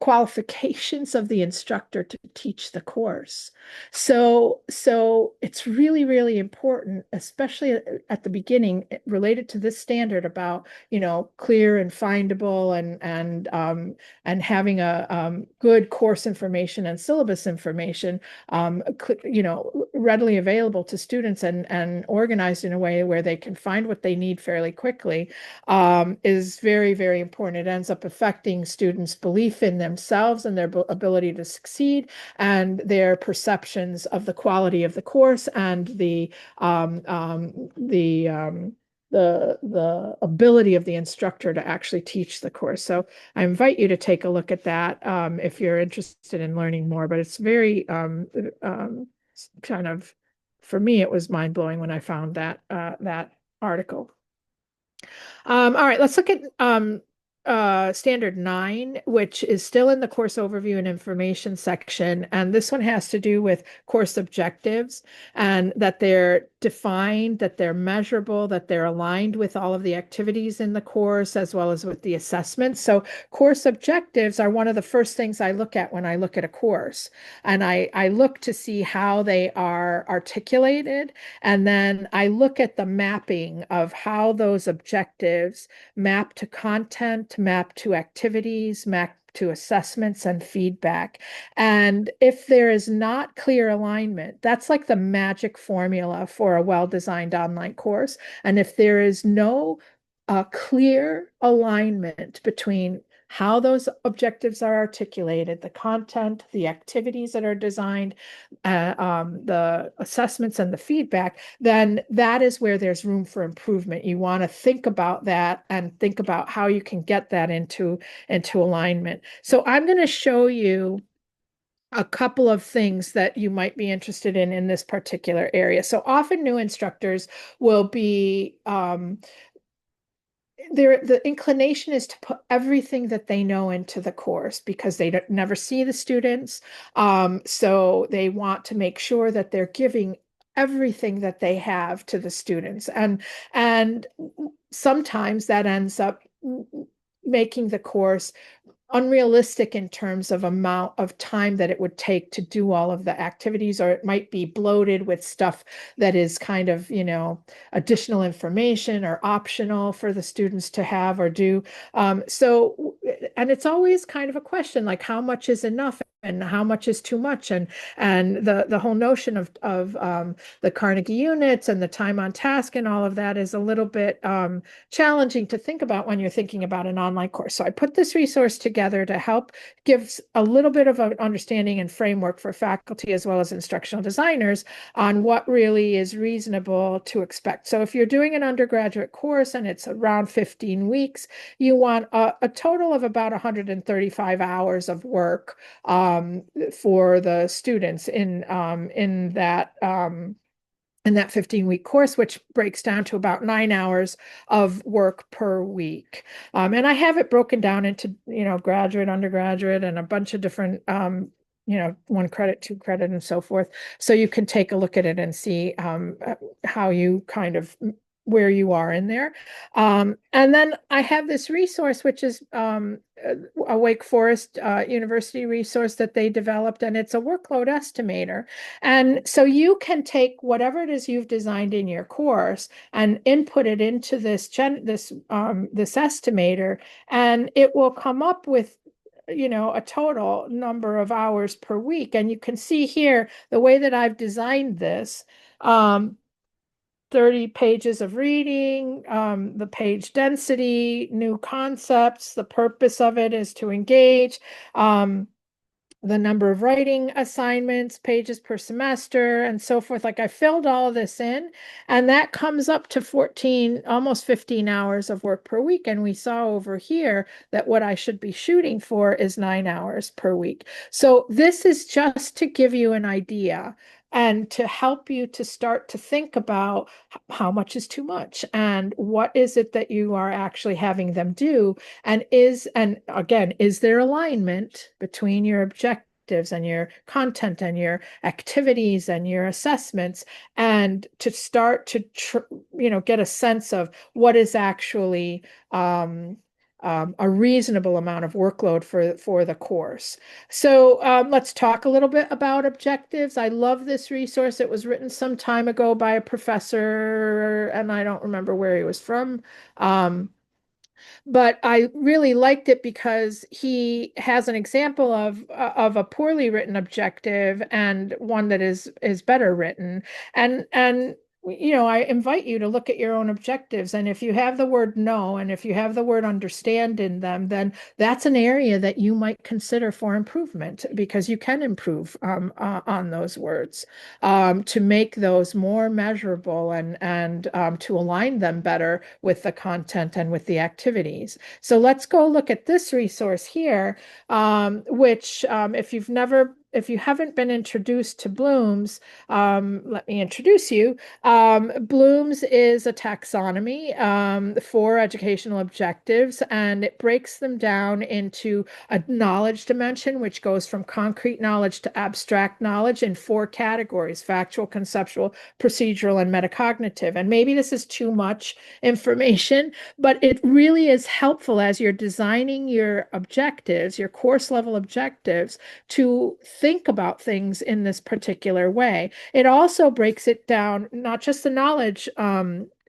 Speaker 2: qualifications of the instructor to teach the course. So it's really, really important, especially at the beginning, related to this standard about, clear and findable and having a good course information and syllabus information, readily available to students and organized in a way where they can find what they need fairly quickly, is very, very important. It ends up affecting students' belief in themselves and their ability to succeed and their perceptions of the quality of the course and the ability of the instructor to actually teach the course. So I invite you to take a look at that if you're interested in learning more. But it's very kind of, for me, it was mind-blowing when I found that article. All right, let's look at standard 9, which is still in the course overview and information section. And this one has to do with course objectives and that they're defined, that they're measurable, that they're aligned with all of the activities in the course as well as with the assessments. So course objectives are one of the first things I look at when I look at a course. And I look to see how they are articulated. And then I look at the mapping of how those objectives map to content, map to activities, map to assessments and feedback. And if there is not clear alignment, that's like the magic formula for a well-designed online course. And if there is no clear alignment between how those objectives are articulated, the content, the activities that are designed, the assessments and the feedback, then that is where there's room for improvement. You want to think about that and think about how you can get that into alignment. So I'm going to show you a couple of things that you might be interested in this particular area. So often new instructors will be the inclination is to put everything that they know into the course because they never see the students. So they want to make sure that they're giving everything that they have to the students. And sometimes that ends up making the course unrealistic in terms of amount of time that it would take to do all of the activities, or it might be bloated with stuff that is kind of, additional information or optional for the students to have or do. And it's always kind of a question, like how much is enough and how much is too much, and the whole notion of the Carnegie units and the time on task and all of that is a little bit challenging to think about when you're thinking about an online course. So I put this resource together to help give a little bit of an understanding and framework for faculty as well as instructional designers on what really is reasonable to expect. So if you're doing an undergraduate course and it's around 15 weeks, you want a total of about 135 hours of work for the students in that in that 15-week course, which breaks down to about 9 hours of work per week. And I have it broken down into, graduate, undergraduate, and a bunch of different, 1 credit, 2 credit, and so forth. So you can take a look at it and see how you kind of where you are in there. And then I have this resource, which is a Wake Forest University resource that they developed, and it's a workload estimator. And so you can take whatever it is you've designed in your course and input it into this estimator, and it will come up with a total number of hours per week. And you can see here the way that I've designed this. 30 pages of reading, the page density, new concepts. The purpose of it is to engage. The number of writing assignments, pages per semester, and so forth. Like, I filled all of this in, and that comes up to 14, almost 15 hours of work per week. And we saw over here that what I should be shooting for is 9 hours per week. So this is just to give you an idea and to help you to start to think about how much is too much and what is it that you are actually having them do. And again, is there alignment between your objectives and your content and your activities and your assessments, and to start to get a sense of what is actually a reasonable amount of workload for the course. So let's talk a little bit about objectives. I love this resource. It was written some time ago by a professor, and I don't remember where he was from. But I really liked it because he has an example of a poorly written objective and one that is better written. And I invite you to look at your own objectives. And if you have the word no, and if you have the word understand in them, then that's an area that you might consider for improvement, because you can improve on those words to make those more measurable and to align them better with the content and with the activities. So let's go look at this resource here, which if you haven't been introduced to Bloom's, let me introduce you. Bloom's is a taxonomy for educational objectives, and it breaks them down into a knowledge dimension, which goes from concrete knowledge to abstract knowledge in 4 categories: factual, conceptual, procedural, and metacognitive. And maybe this is too much information, but it really is helpful as you're designing your objectives, your course level objectives, to think about things in this particular way. It also breaks it down, not just the knowledge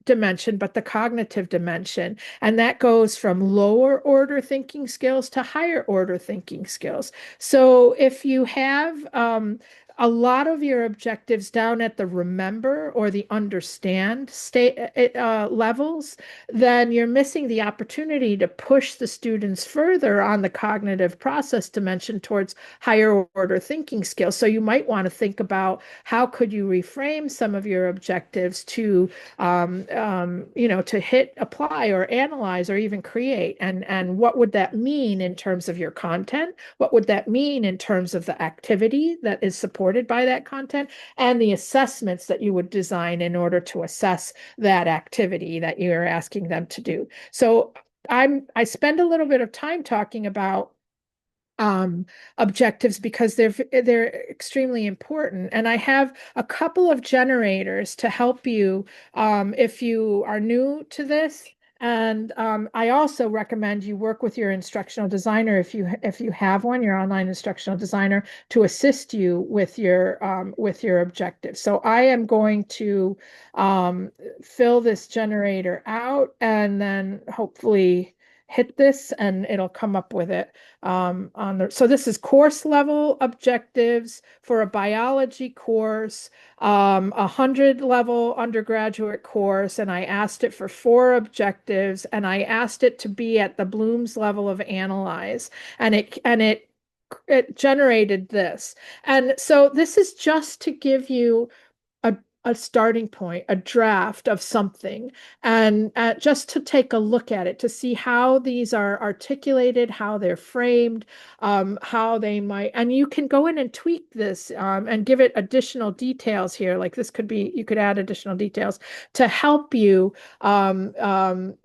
Speaker 2: dimension, but the cognitive dimension. And that goes from lower order thinking skills to higher order thinking skills. So if you have a lot of your objectives down at the remember or the understand state levels, then you're missing the opportunity to push the students further on the cognitive process dimension towards higher order thinking skills. So you might want to think about how could you reframe some of your objectives to to hit apply or analyze or even create, and what would that mean in terms of your content? What would that mean in terms of the activity that is supported by that content, and the assessments that you would design in order to assess that activity that you are asking them to do? So I spend a little bit of time talking about objectives because they're extremely important. And I have a couple of generators to help you if you are new to this. And I also recommend you work with your instructional designer, if you have one, your online instructional designer, to assist you with your objectives. So I am going to fill this generator out and then hopefully hit this and it'll come up with it so this is course level objectives for a biology course, 100 level undergraduate course, and I asked it for 4 objectives, and I asked it to be at the Bloom's level of analyze, and it generated this. And so this is just to give you a starting point, a draft of something, and just to take a look at it to see how these are articulated, how they're framed, how they might, and you can go in and tweak this and give it additional details here. Like this could be, you could add additional details to help you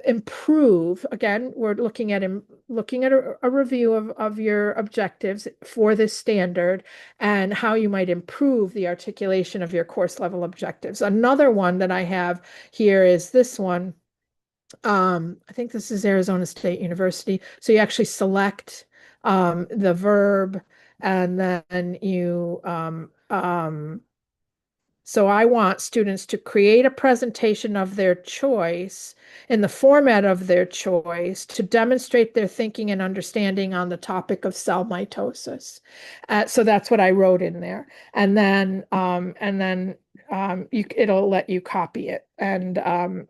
Speaker 2: improve. Again, we're looking at a review of your objectives for this standard and how you might improve the articulation of your course level objectives. Another one that I have here is this one. I think this is Arizona State University. So you actually select the verb and then so I want students to create a presentation of their choice in the format of their choice to demonstrate their thinking and understanding on the topic of cell mitosis. So that's what I wrote in there. And then it'll let you copy it, and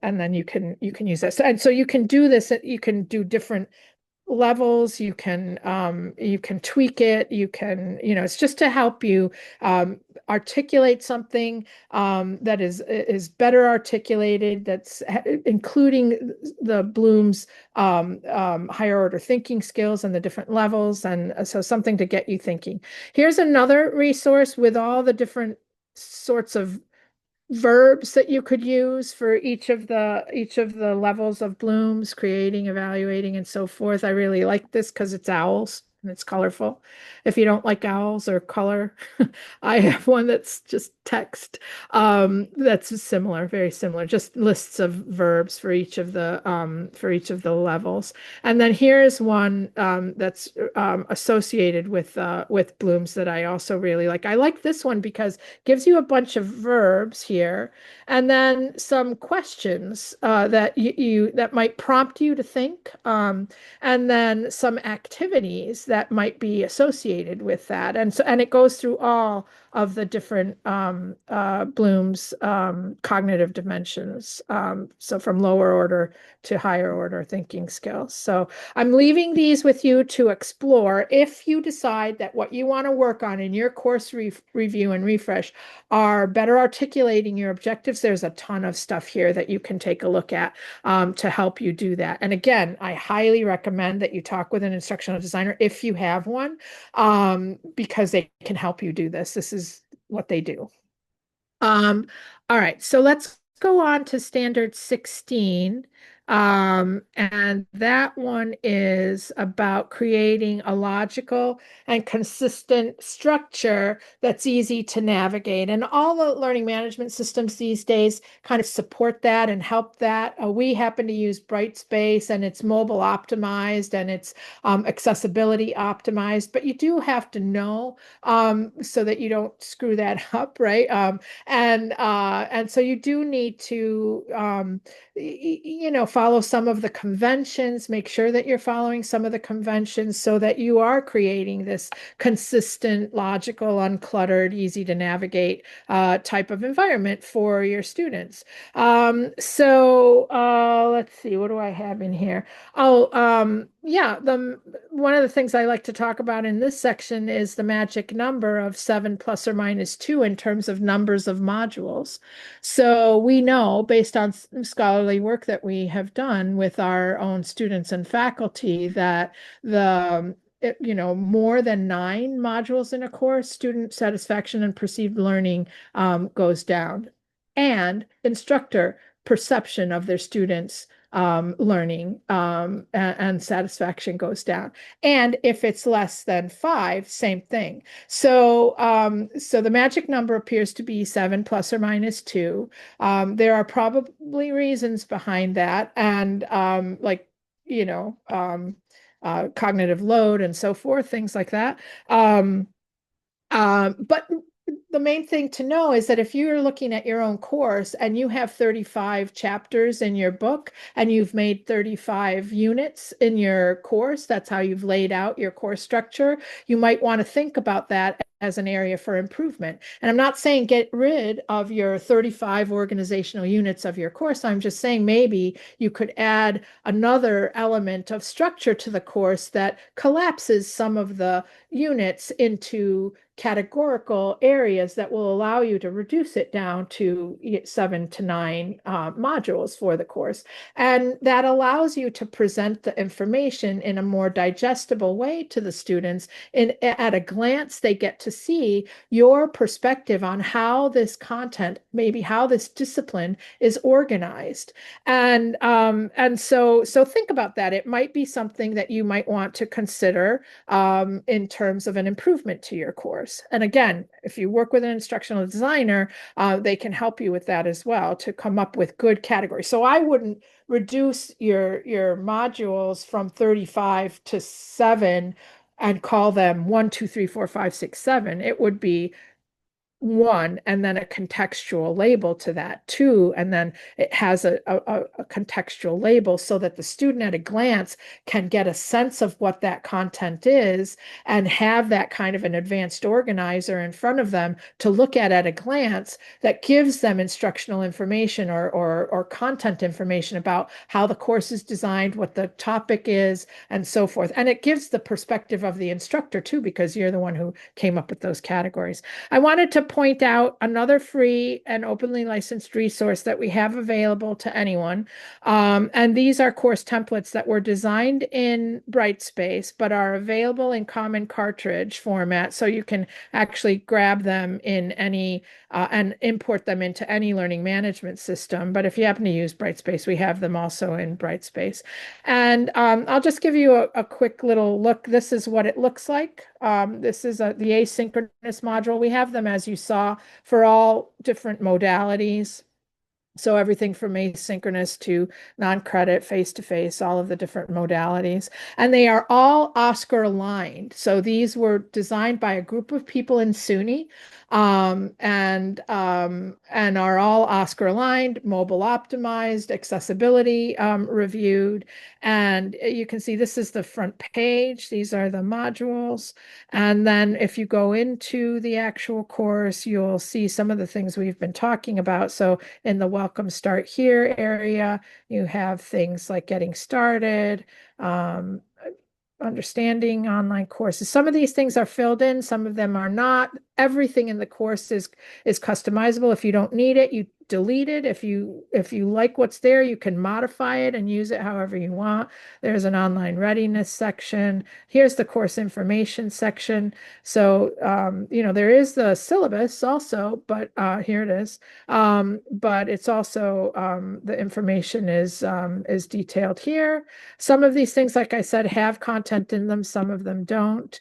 Speaker 2: then you can use this. And so you can do this. You can do different levels. You can tweak it. It's just to help you articulate something that is better articulated, that's including the Bloom's higher order thinking skills and the different levels, and so something to get you thinking. Here's another resource with all the different sorts of verbs that you could use for each of the levels of Bloom's, creating, evaluating, and so forth. I really like this because it's owls and it's colorful. If you don't like owls or color, I have one that's just text. That's similar, very similar, just lists of verbs for each of the levels. And then here's one that's associated with Bloom's that I also really like. I like this one because it gives you a bunch of verbs here, and then some questions that that might prompt you to think, and then some activities that might be associated with that. And it goes through all of the different Bloom's cognitive dimensions. So from lower order to higher order thinking skills. So I'm leaving these with you to explore if you decide that what you want to work on in your course review and refresh are better articulating your objectives. There's a ton of stuff here that you can take a look at to help you do that. And again, I highly recommend that you talk with an instructional designer if you have one, because they can help you do this. This is what they do. Um, all right, so let's go on to standard 16. And that one is about creating a logical and consistent structure that's easy to navigate. And all the learning management systems these days kind of support that and help that. We happen to use Brightspace, and it's mobile optimized and it's accessibility optimized, but you do have to know so that you don't screw that up, right? And so you do need to follow some of the conventions, make sure that you're following some of the conventions so that you are creating this consistent, logical, uncluttered, easy to navigate type of environment for your students. Let's see, what do I have in here? Yeah, one of the things I like to talk about in this section is the magic number of 7 plus or minus 2 in terms of numbers of modules. So we know, based on scholarly work that we have done with our own students and faculty, that more than 9 modules in a course, student satisfaction and perceived learning goes down, and instructor perception of their students learning and satisfaction goes down. And if it's less than 5, same thing. So the magic number appears to be 7 plus or minus 2. There are probably reasons behind that, and cognitive load and so forth, things like that. But the main thing to know is that if you're looking at your own course and you have 35 chapters in your book and you've made 35 units in your course, that's how you've laid out your course structure, you might want to think about that as an area for improvement. And I'm not saying get rid of your 35 organizational units of your course. I'm just saying maybe you could add another element of structure to the course that collapses some of the units into categorical areas that will allow you to reduce it down to 7 to 9 modules for the course. And that allows you to present the information in a more digestible way to the students. And at a glance, they get to see your perspective on how this content, maybe how this discipline is organized. And so think about that. It might be something that you might want to consider in terms of an improvement to your course. And again, if you work with an instructional designer, they can help you with that as well to come up with good categories. So I wouldn't reduce your modules from 35 to 7 and call them 1, 2, 3, 4, 5, 6, 7. It would be 1 and then a contextual label to that, 2, and then it has a contextual label so that the student at a glance can get a sense of what that content is and have that kind of an advanced organizer in front of them to look at a glance that gives them instructional information or content information about how the course is designed, what the topic is, and so forth. And it gives the perspective of the instructor too, because you're the one who came up with those categories. I wanted to point out another free and openly licensed resource that we have available to anyone. And these are course templates that were designed in Brightspace, but are available in common cartridge format. So you can actually grab them in any and import them into any learning management system. But if you happen to use Brightspace, we have them also in Brightspace. And I'll just give you a quick little look. This is what it looks like. This is the asynchronous module. We have them, as you saw, for all different modalities. So everything from asynchronous to non-credit, face-to-face, all of the different modalities. And they are all Oscar aligned. So these were designed by a group of people in SUNY and are all Oscar aligned, mobile optimized, accessibility reviewed. And you can see this is the front page. These are the modules. And then if you go into the actual course, you'll see some of the things we've been talking about. So in the Welcome Start Here area, you have things like getting started, understanding online courses. Some of these things are filled in, some of them are not. Everything in the course is customizable. If you don't need it, you delete it. If you like what's there, you can modify it and use it however you want. There's an online readiness section. Here's the course information section. So there is the syllabus also, but here it is. But it's also the information is detailed here. Some of these things, like I said, have content in them, some of them don't.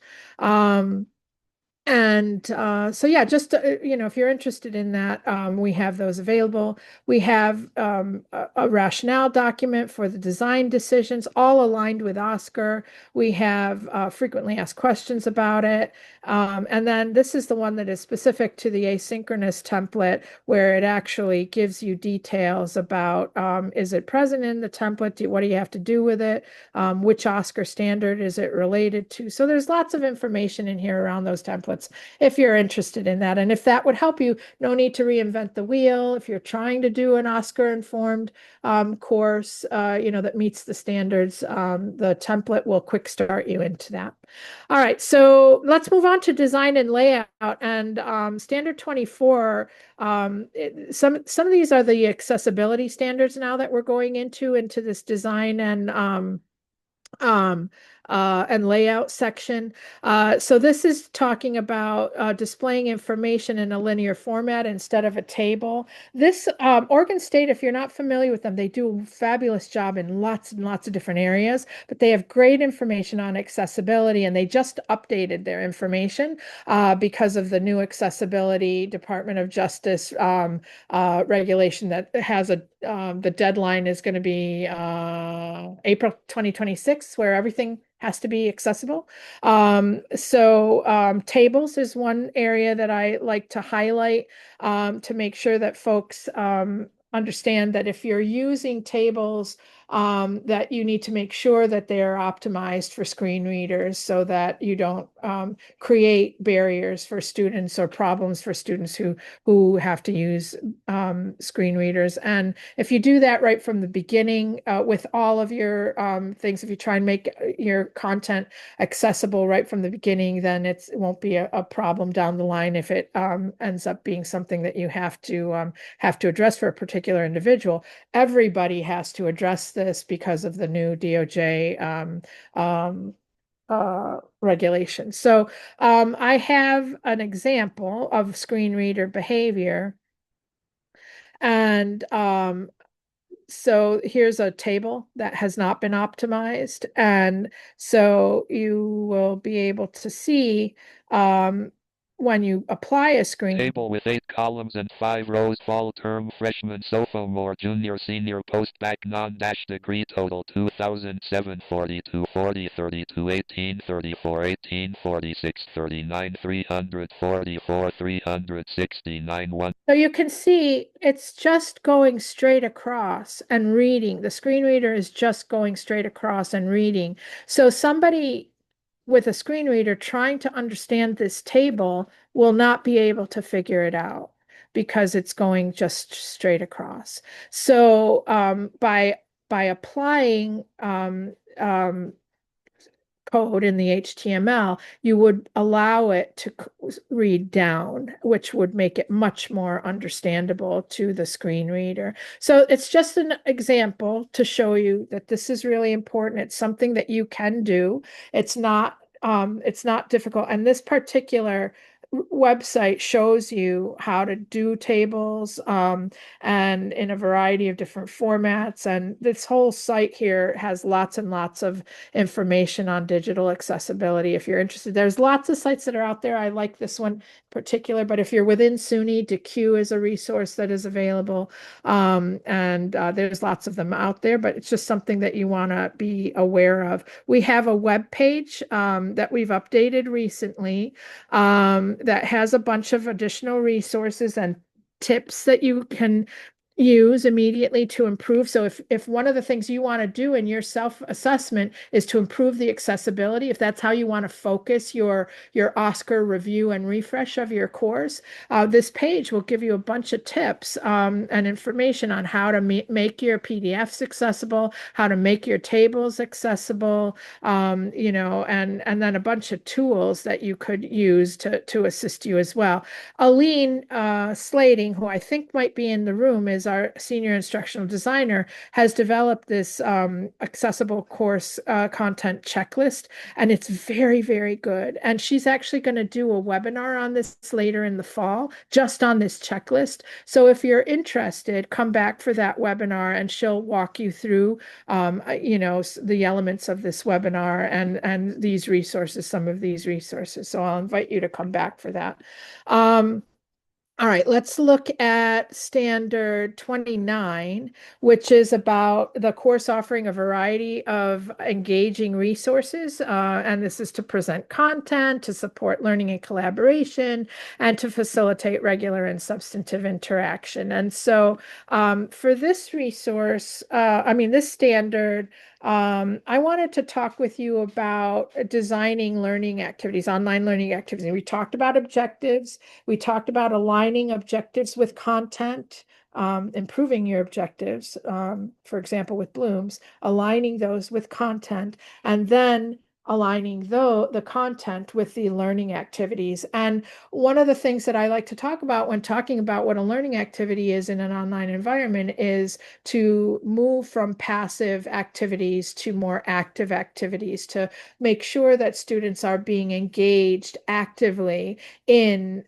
Speaker 2: So yeah, just if you're interested in that, we have those available. We have a rationale document for the design decisions, all aligned with Oscar. We have frequently asked questions about it. And then this is the one that is specific to the asynchronous template, where it actually gives you details about is it present in the template? What do you have to do with it? Which Oscar standard is it related to? So there's lots of information in here around those templates if you're interested in that. And if that would help you, no need to reinvent the wheel. If you're trying to do an Oscar-informed course, that meets the standards, the template will quick start you into that. All right, so let's move on to design and layout. And standard 24, some of these are the accessibility standards now that we're going into this design and layout section. So this is talking about displaying information in a linear format instead of a table. This Oregon State, if you're not familiar with them, they do a fabulous job in lots and lots of different areas, but they have great information on accessibility, and they just updated their information because of the new accessibility Department of Justice regulation that has the deadline is going to be April 2026, where everything has to be accessible. Tables is one area that I like to highlight to make sure that folks understand that if you're using tables that you need to make sure that they are optimized for screen readers so that you don't create barriers for students or problems for students who have to use screen readers. And if you do that right from the beginning with all of your things, if you try and make your content accessible right from the beginning, then it won't be a problem down the line if it ends up being something that you have to address for a particular individual. Everybody has to address this because of the new DOJ regulation. So I have an example of screen reader behavior. And so here's a table that has not been optimized. And so you will be able to see um, when you apply a screen.
Speaker 3: Table with 8 columns and 5 rows. Fall term freshman sophomore junior senior post back non-dash degree total 2007 42 40 32 18 34 18 46 39 344 369 1.
Speaker 2: So you can see it's just going straight across and reading. The screen reader is just going straight across and reading. So somebody with a screen reader trying to understand this table will not be able to figure it out because it's going just straight across. So by applying code in the HTML, you would allow it to read down, which would make it much more understandable to the screen reader. So it's just an example to show you that this is really important. It's something that you can do. It's not difficult. And this particular website shows you how to do tables and in a variety of different formats. And this whole site here has lots and lots of information on digital accessibility. If you're interested, there's lots of sites that are out there. I like this one in particular, but if you're within SUNY, DeQ is a resource that is available. And there's lots of them out there, but it's just something that you want to be aware of. We have a web page that we've updated recently that has a bunch of additional resources and tips that you can use immediately to improve. So if one of the things you want to do in your self-assessment is to improve the accessibility, if that's how you want to focus your OSCQR review and refresh of your course, this page will give you a bunch of tips and information on how to make your PDFs accessible, how to make your tables accessible, and then a bunch of tools that you could use to assist you as well. Aline Slating, who I think might be in the room, is our senior instructional designer, has developed this accessible course content checklist, and it's very, very good. And she's actually going to do a webinar on this later in the fall, just on this checklist. So if you're interested, come back for that webinar, and she'll walk you through, the elements of this webinar and these resources, some of these resources. So I'll invite you to come back for that. All right, let's look at standard 29, which is about the course offering a variety of engaging resources. And this is to present content, to support learning and collaboration, and to facilitate regular and substantive interaction. And so for this resource, this standard, I wanted to talk with you about designing learning activities, online learning activities. We talked about objectives. We talked about aligning objectives with content, improving your objectives, for example, with Bloom's, aligning those with content, and then aligning the content with the learning activities. And one of the things that I like to talk about when talking about what a learning activity is in an online environment is to move from passive activities to more active activities, to make sure that students are being engaged actively in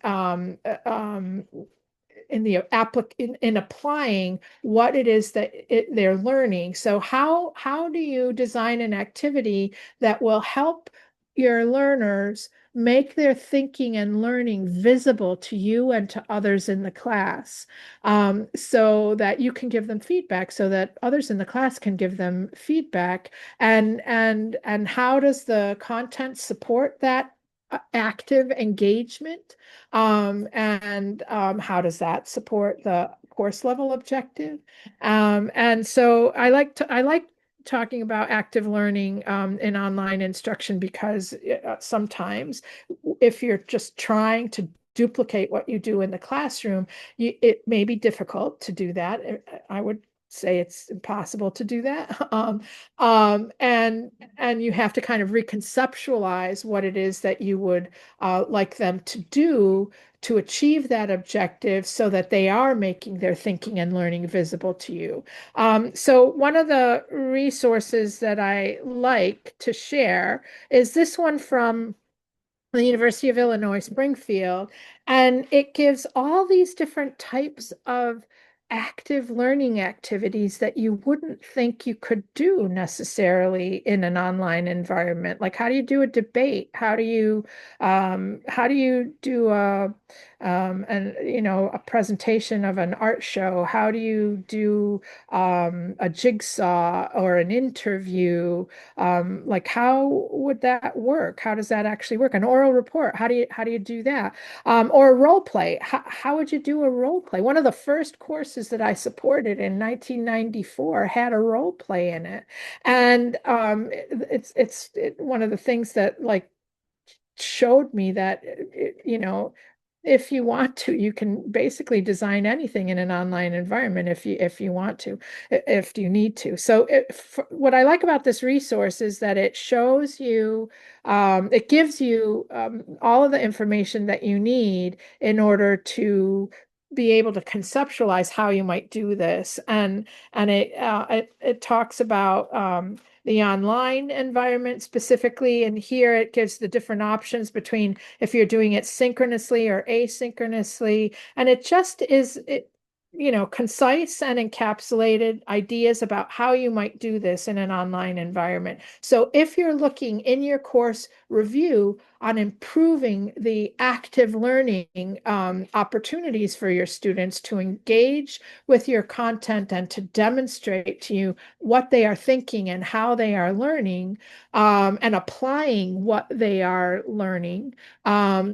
Speaker 2: in applying what it is that they're learning. So how do you design an activity that will help your learners make their thinking and learning visible to you and to others in the class, so that you can give them feedback, so that others in the class can give them feedback, and how does the content support that active engagement, and how does that support the course level objective? And so I like talking about active learning in online instruction because sometimes if you're just trying to duplicate what you do in the classroom, it may be difficult to do that. I would say it's impossible to do that. And you have to kind of reconceptualize what it is that you would like them to do to achieve that objective so that they are making their thinking and learning visible to you. So one of the resources that I like to share is this one from the University of Illinois, Springfield, and it gives all these different types of active learning activities that you wouldn't think you could do necessarily in an online environment. Like, how do you do a debate? How do you do a presentation of an art show? How do you do a jigsaw or an interview? Like, how would that work? How does that actually work? An oral report, how do you do that? Or a role play, how would you do a role play? One of the first courses that I supported in 1994 had a role play in it. And it's one of the things that like showed me that if you want to, you can basically design anything in an online environment if you want to, if you need to. So what I like about this resource is that it shows you, it gives you all of the information that you need in order to be able to conceptualize how you might do this. And it talks about the online environment specifically, and here it gives the different options between if you're doing it synchronously or asynchronously. And it just is, concise and encapsulated ideas about how you might do this in an online environment. So if you're looking in your course review on improving the active learning opportunities for your students to engage with your content and to demonstrate to you what they are thinking and how they are learning, and applying what they are learning,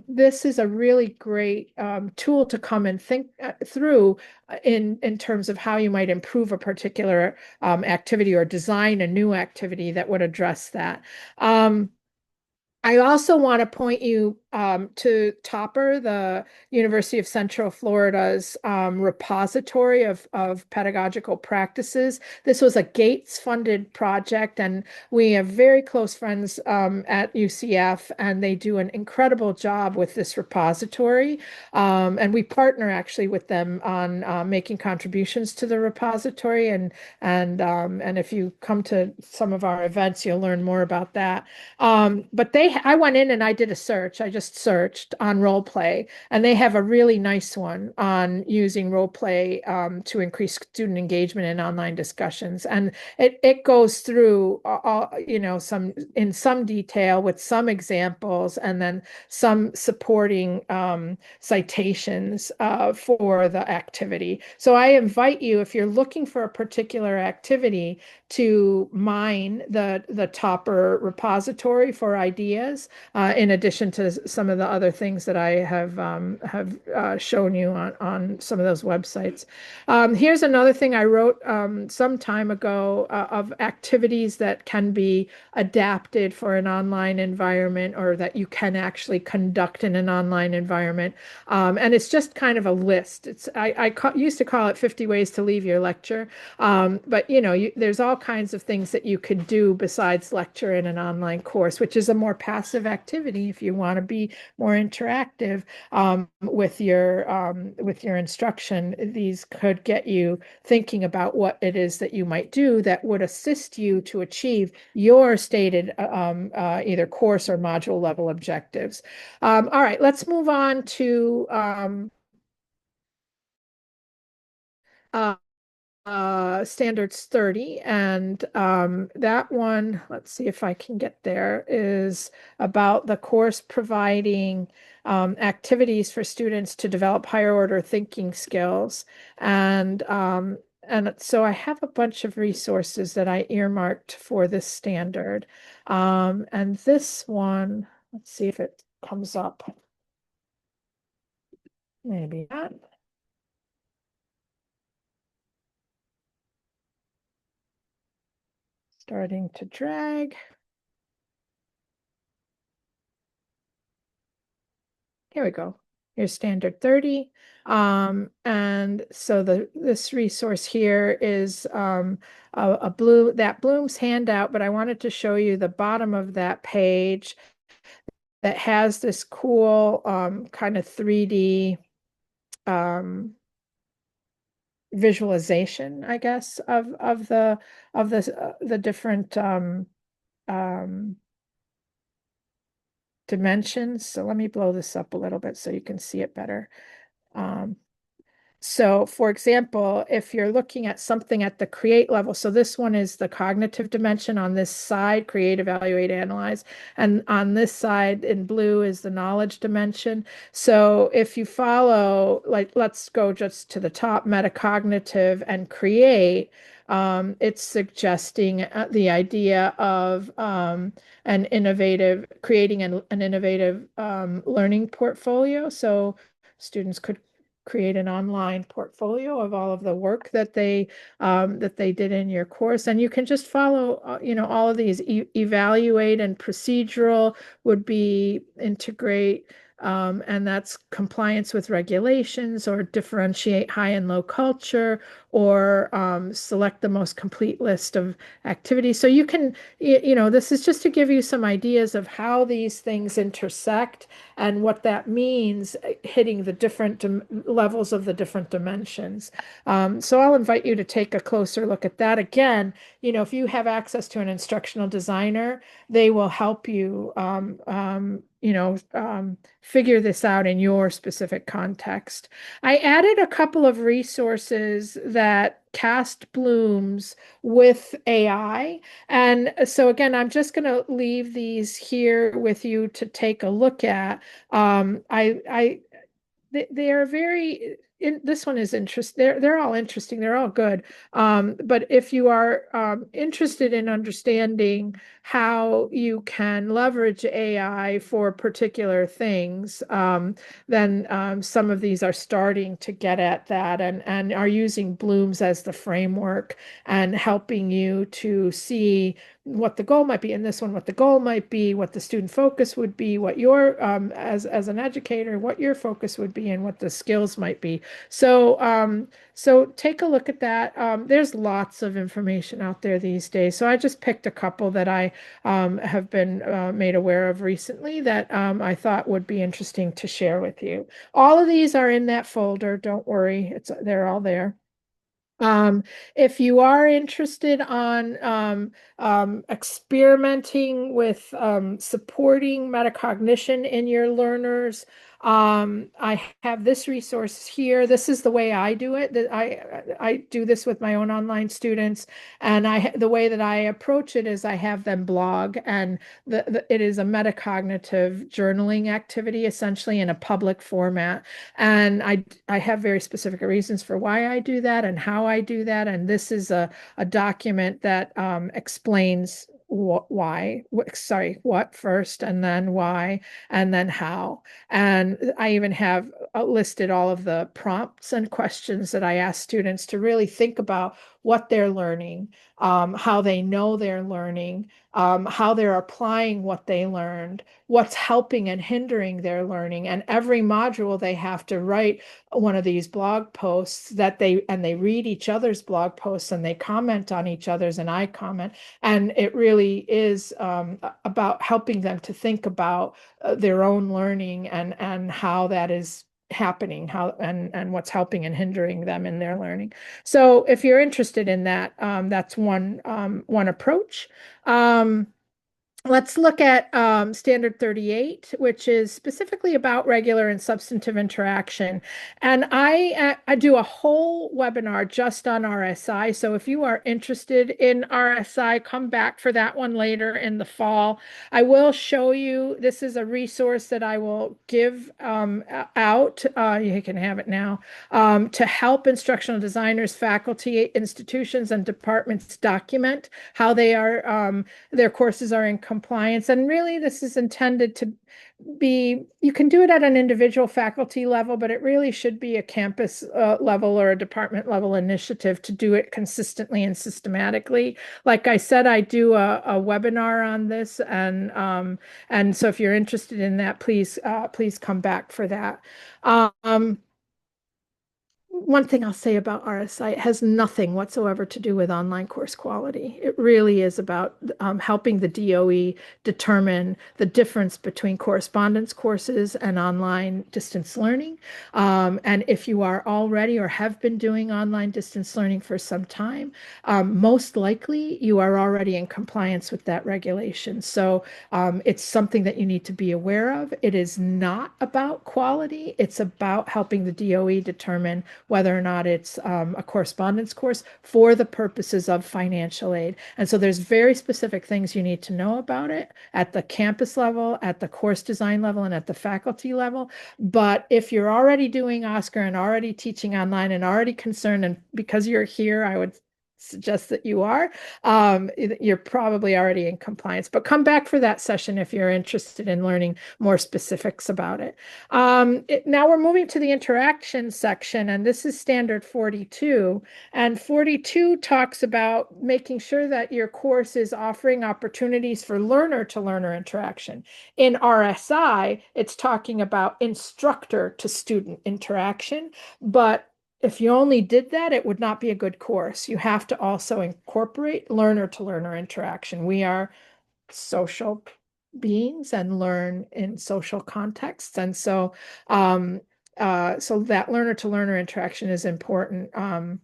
Speaker 2: this is a really great tool to come and think through in terms of how you might improve a particular activity or design a new activity that would address that. I also want to point you to Topper, the University of Central Florida's repository of pedagogical practices. This was a Gates-funded project, and we have very close friends at UCF, and they do an incredible job with this repository. And we partner actually with them on making contributions to the repository. And if you come to some of our events, you'll learn more about that. But I went in and I did a search. I just searched on role play, and they have a really nice one on using role play to increase student engagement in online discussions. And it goes through all, some detail with some examples and then some supporting citations for the activity. So I invite you, if you're looking for a particular activity, to mine the Topper repository for ideas, in addition to some of the other things that I have shown you on some of those websites. Here's another thing I wrote some time ago of activities that can be adapted for an online environment or that you can actually conduct in an online environment. And it's just kind of a list. I used to call it 50 ways to leave your lecture. But there's all kinds of things that you could do besides lecture in an online course, which is a more passive activity if you want to be more interactive with your instruction. These could get you thinking about what it is that you might do that would assist you to achieve your stated either course or module level objectives. All right, let's move on to uh, standards 30, and that one, let's see if I can get there, is about the course providing activities for students to develop higher order thinking skills. And so I have a bunch of resources that I earmarked for this standard. And this one, let's see if it comes up. Maybe not. starting to drag. Here we go. Here's standard 30. And so this resource here is that Bloom's handout, but I wanted to show you the bottom of that page that has this cool kind of 3D visualization, I guess, of the different dimensions. So let me blow this up a little bit so you can see it better. So, for example, if you're looking at something at the create level, so this one is the cognitive dimension on this side, create, evaluate, analyze. And on this side in blue is the knowledge dimension. So if you follow, like, let's go just to the top, metacognitive and create, it's suggesting the idea of creating an innovative learning portfolio. So students could create an online portfolio of all of the work that they did in your course, and you can just follow all of these. Evaluate and procedural would be integrate, and that's compliance with regulations, or differentiate high and low culture, or select the most complete list of activities. So you can, this is just to give you some ideas of how these things intersect and what that means, hitting the different levels of the different dimensions. So I'll invite you to take a closer look at that. Again, if you have access to an instructional designer, they will help you figure this out in your specific context. I added a couple of resources that cast blooms with AI. And so again, I'm just going to leave these here with you to take a look at. They are very this one is interesting. They're all interesting. They're all good. But if you are interested in understanding how you can leverage AI for particular things, then some of these are starting to get at that, and are using Bloom's as the framework and helping you to see what the goal might be. In this one, what the goal might be, what the student focus would be, what your as an educator, what your focus would be, and what the skills might be. So take a look at that. There's lots of information out there these days. So I just picked a couple that I have been made aware of recently that I thought would be interesting to share with you. All of these are in that folder. Don't worry, they're all there. If you are interested on experimenting with supporting metacognition in your learners, I have this resource here. This is the way I do it. I do this with my own online students, and the way that I approach it is I have them blog, and it is a metacognitive journaling activity, essentially in a public format. And I have very specific reasons for why I do that and how I do that. And this is a document that explains what first, and then why, and then how. And I even have listed all of the prompts and questions that I ask students to really think about what they're learning, how they know they're learning, how they're applying what they learned, what's helping and hindering their learning. And every module they have to write one of these blog posts they read each other's blog posts, and they comment on each other's, and I comment. And it really is about helping them to think about their own learning, and how that is happening, and what's helping and hindering them in their learning. So if you're interested in that, that's one approach. Let's look at standard 38, which is specifically about regular and substantive interaction. And I do a whole webinar just on RSI. So if you are interested in RSI, come back for that one later in the fall. I will show you, this is a resource that I will give out. You can have it now, to help instructional designers, faculty, institutions, and departments document how they are, their courses are compliance. And really, this is intended to be, you can do it at an individual faculty level, but it really should be a campus level or a department level initiative to do it consistently and systematically. Like I said, I do a webinar on this, and so if you're interested in that, please come back for that. One thing I'll say about RSI, it has nothing whatsoever to do with online course quality. It really is about helping the DOE determine the difference between correspondence courses and online distance learning. And if you are already or have been doing online distance learning for some time, most likely you are already in compliance with that regulation. So it's something that you need to be aware of. It is not about quality. It's about helping the DOE determine whether or not it's a correspondence course for the purposes of financial aid. And so there's very specific things you need to know about it at the campus level, at the course design level, and at the faculty level. But if you're already doing OSCQR and already teaching online and already concerned, and because you're here, I would suggest that you are, you're probably already in compliance. But come back for that session if you're interested in learning more specifics about it. Now we're moving to the interaction section, and this is standard 42. And 42 talks about making sure that your course is offering opportunities for learner-to-learner interaction. In RSI, it's talking about instructor-to-student interaction, but if you only did that, it would not be a good course. You have to also incorporate learner-to-learner interaction. We are social beings and learn in social contexts. And so, so that learner-to-learner interaction is important. Um,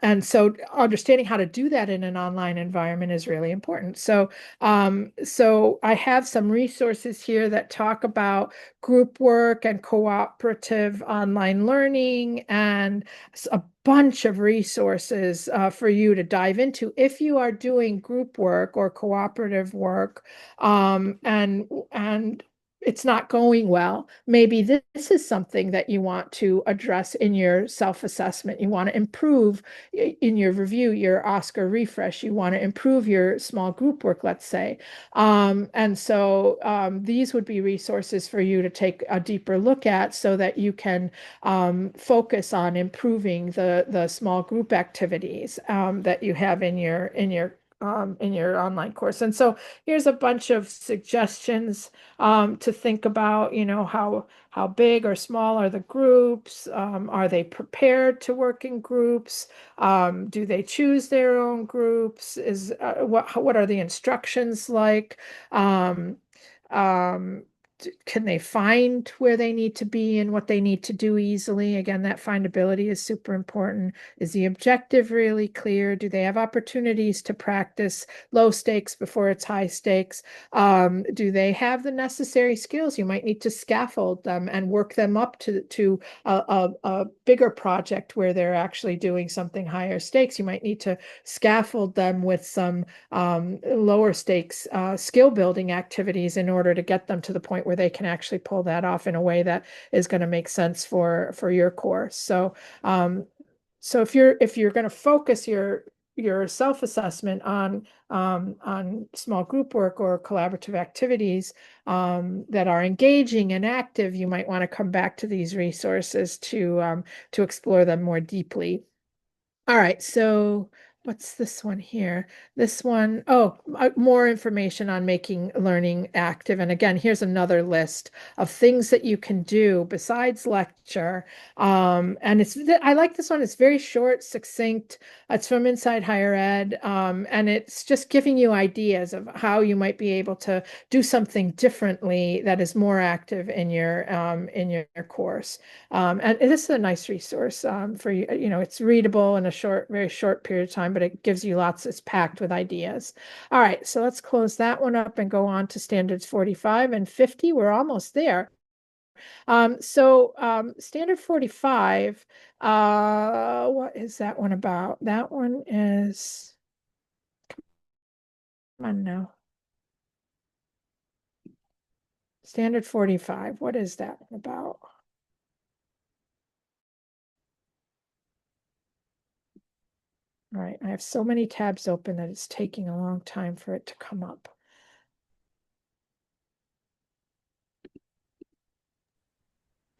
Speaker 2: and so understanding how to do that in an online environment is really important. So, so I have some resources here that talk about group work and cooperative online learning, and a bunch of resources for you to dive into if you are doing group work or cooperative work, and it's not going well. Maybe this is something that you want to address in your self-assessment. You want to improve in your review, your OSCQR refresh. You want to improve your small group work, let's say. And so these would be resources for you to take a deeper look at so that you can focus on improving the small group activities that you have in your online course. And so here's a bunch of suggestions to think about, how big or small are the groups? Are they prepared to work in groups? Do they choose their own groups? What are the instructions like? Um, um, can they find where they need to be and what they need to do easily? Again, that findability is super important. Is the objective really clear? Do they have opportunities to practice low stakes before it's high stakes? Do they have the necessary skills? You might need to scaffold them and work them up to a bigger project where they're actually doing something higher stakes. You might need to scaffold them with some lower stakes skill building activities in order to get them to the point where they can actually pull that off in a way that is going to make sense for your course. So so if you're going to focus your self-assessment on small group work or collaborative activities that are engaging and active, you might want to come back to these resources to explore them more deeply. All right, so what's this one here? This one, more information on making learning active. And again, here's another list of things that you can do besides lecture. And I like this one. It's very short, succinct. It's from Inside Higher Ed. And it's just giving you ideas of how you might be able to do something differently that is more active in your course. And this is a nice resource for you. It's readable in a very short period of time, but it gives you it's packed with ideas. All right, so let's close that one up and go on to standards 45 and 50. We're almost there. Standard 45, what is that one about? That one is, come on now. Standard 45, what is that one about? All right, I have so many tabs open that it's taking a long time for it to come up.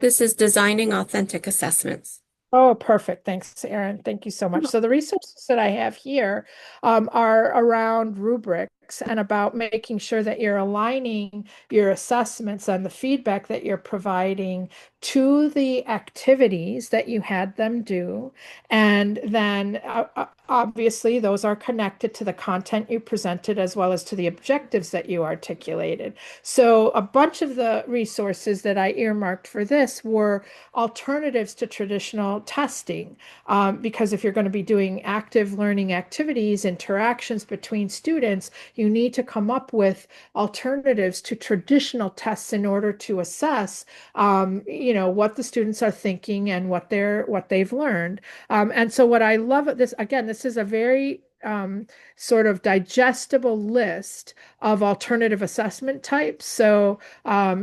Speaker 1: This is designing authentic assessments.
Speaker 2: Oh, perfect. Thanks, Erin. Thank you so much. So the resources that I have here are around rubrics and about making sure that you're aligning your assessments and the feedback that you're providing to the activities that you had them do. And then obviously those are connected to the content you presented as well as to the objectives that you articulated. So a bunch of the resources that I earmarked for this were alternatives to traditional testing. Because if you're going to be doing active learning activities, interactions between students, you need to come up with alternatives to traditional tests in order to assess, what the students are thinking and what they've learned. And so what I love at this, again, this is a very sort of digestible list of alternative assessment types. So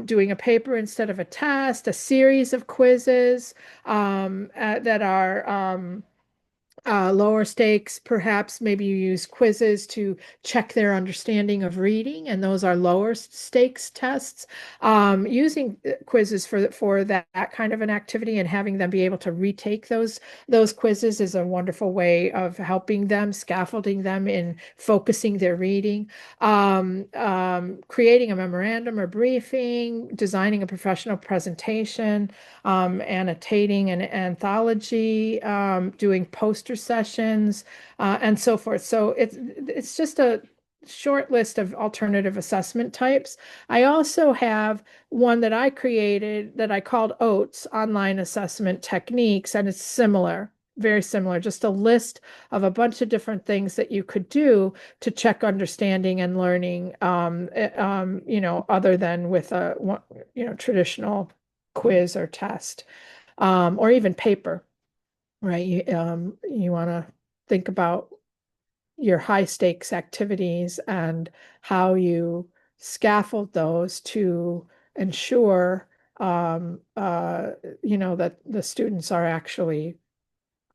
Speaker 2: doing a paper instead of a test, a series of quizzes that are lower stakes. Perhaps maybe you use quizzes to check their understanding of reading, and those are lower stakes tests. Using quizzes for that kind of an activity and having them be able to retake those quizzes is a wonderful way of helping them, scaffolding them in focusing their reading. Creating a memorandum or briefing, designing a professional presentation, annotating an anthology, doing poster sessions, and so forth. So it's just a short list of alternative assessment types. I also have one that I created that I called OATS, Online Assessment Techniques, and it's similar. Very similar, just a list of a bunch of different things that you could do to check understanding and learning, other than with a traditional quiz or test, or even paper, right? You want to think about your high stakes activities and how you scaffold those to ensure, that the students are actually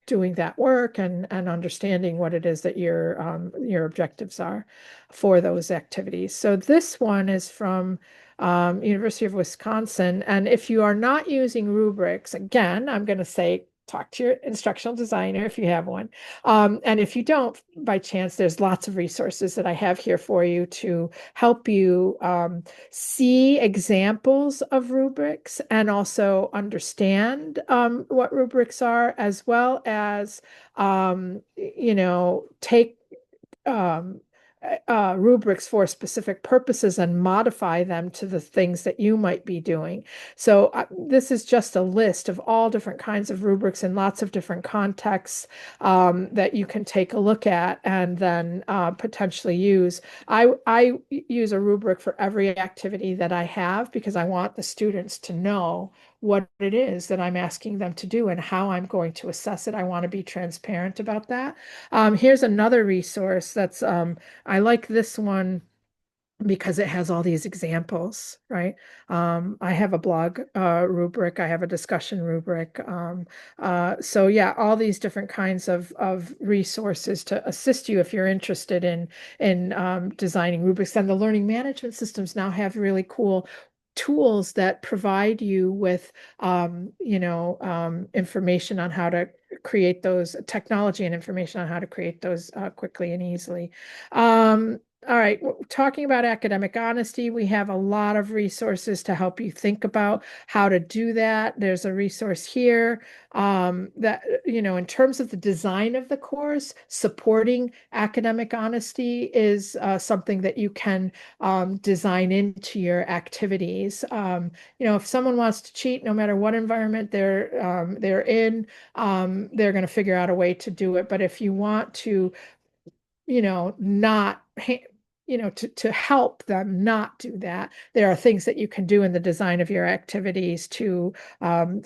Speaker 2: doing that work and understanding what it is that your objectives are for those activities. So this one is from University of Wisconsin. And if you are not using rubrics, again, I'm going to say talk to your instructional designer if you have one. And if you don't, by chance, there's lots of resources that I have here for you to help you see examples of rubrics and also understand what rubrics are, as well as, take um, rubrics for specific purposes and modify them to the things that you might be doing. So this is just a list of all different kinds of rubrics in lots of different contexts that you can take a look at and then potentially use. I use a rubric for every activity that I have because I want the students to know what it is that I'm asking them to do and how I'm going to assess it. I want to be transparent about that. Here's another resource that's I like this one because it has all these examples, right? I have a blog rubric, I have a discussion rubric. So yeah, all these different kinds of resources to assist you if you're interested in designing rubrics. And the learning management systems now have really cool tools that provide you with information on how to create those, technology and information on how to create those quickly and easily. All right, talking about academic honesty, we have a lot of resources to help you think about how to do that. There's a resource here that, in terms of the design of the course, supporting academic honesty is something that you can design into your activities. If someone wants to cheat, no matter what environment they're in, they're going to figure out a way to do it. But if you want to, not to help them not do that, there are things that you can do in the design of your activities to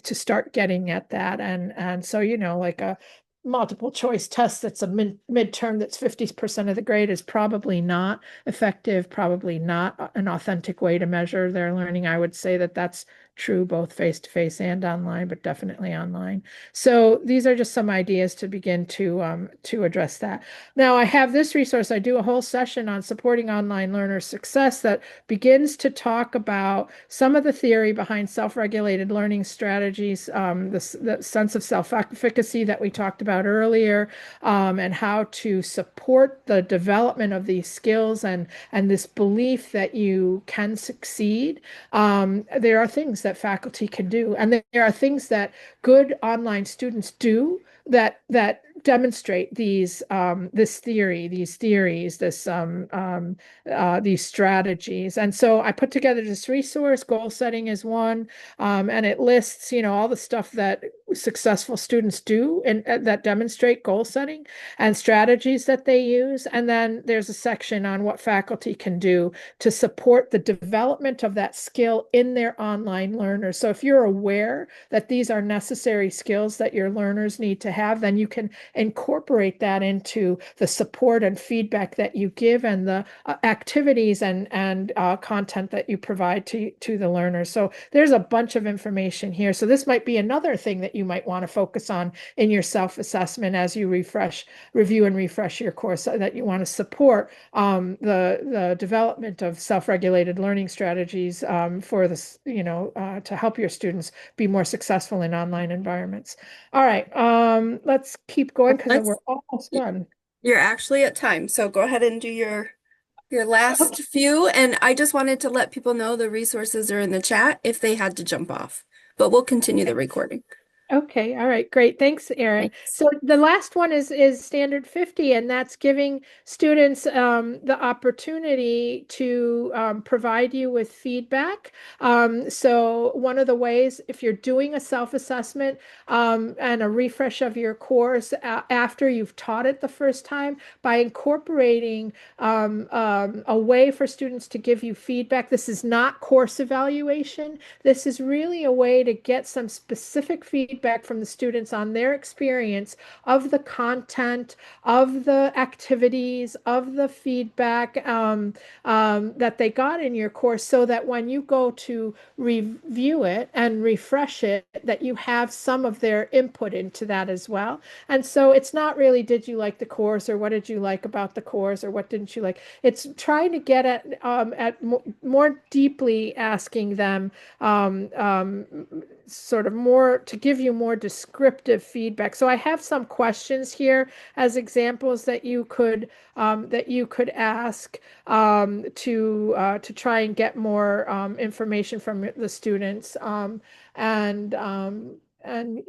Speaker 2: start getting at that. And so, like a multiple choice test that's a midterm that's 50% of the grade is probably not effective, probably not an authentic way to measure their learning. I would say that that's true both face-to-face and online, but definitely online. So these are just some ideas to begin to address that. Now I have this resource. I do a whole session on supporting online learner success that begins to talk about some of the theory behind self-regulated learning strategies, the sense of self-efficacy that we talked about earlier, and how to support the development of these skills and this belief that you can succeed. There are things that faculty can do, and there are things that good online students do that demonstrate this theory, these theories, these strategies. And so I put together this resource. Goal setting is one, and it lists, all the stuff that successful students do and that demonstrate goal setting and strategies that they use. And then there's a section on what faculty can do to support the development of that skill in their online learners. So if you're aware that these are necessary skills that your learners need to have, then you can incorporate that into the support and feedback that you give and the activities and content that you provide to the learners. So there's a bunch of information here. So this might be another thing that you might want to focus on in your self-assessment as you review and refresh your course, that you want to support the development of self-regulated learning strategies for this, to help your students be more successful in online environments. All right, let's keep going because we're almost done.
Speaker 1: You're actually at time, so go ahead and do your last few. And I just wanted to let people know the resources are in the chat if they had to jump off, but we'll continue the recording.
Speaker 2: Okay, all right, great. Thanks, Erin.
Speaker 1: Thanks.
Speaker 2: So the last one is standard 50, and that's giving students the opportunity to provide you with feedback. So one of the ways, if you're doing a self-assessment and a refresh of your course after you've taught it the first time, by incorporating a way for students to give you feedback. This is not course evaluation. This is really a way to get some specific feedback from the students on their experience of the content, of the activities, of the feedback that they got in your course, so that when you go to review it and refresh it, that you have some of their input into that as well. And so it's not really, did you like the course, or what did you like about the course, or what didn't you like? It's trying to get at more deeply asking them sort of more to give you more descriptive feedback. So I have some questions here as examples that you could ask to try and get more information from the students. And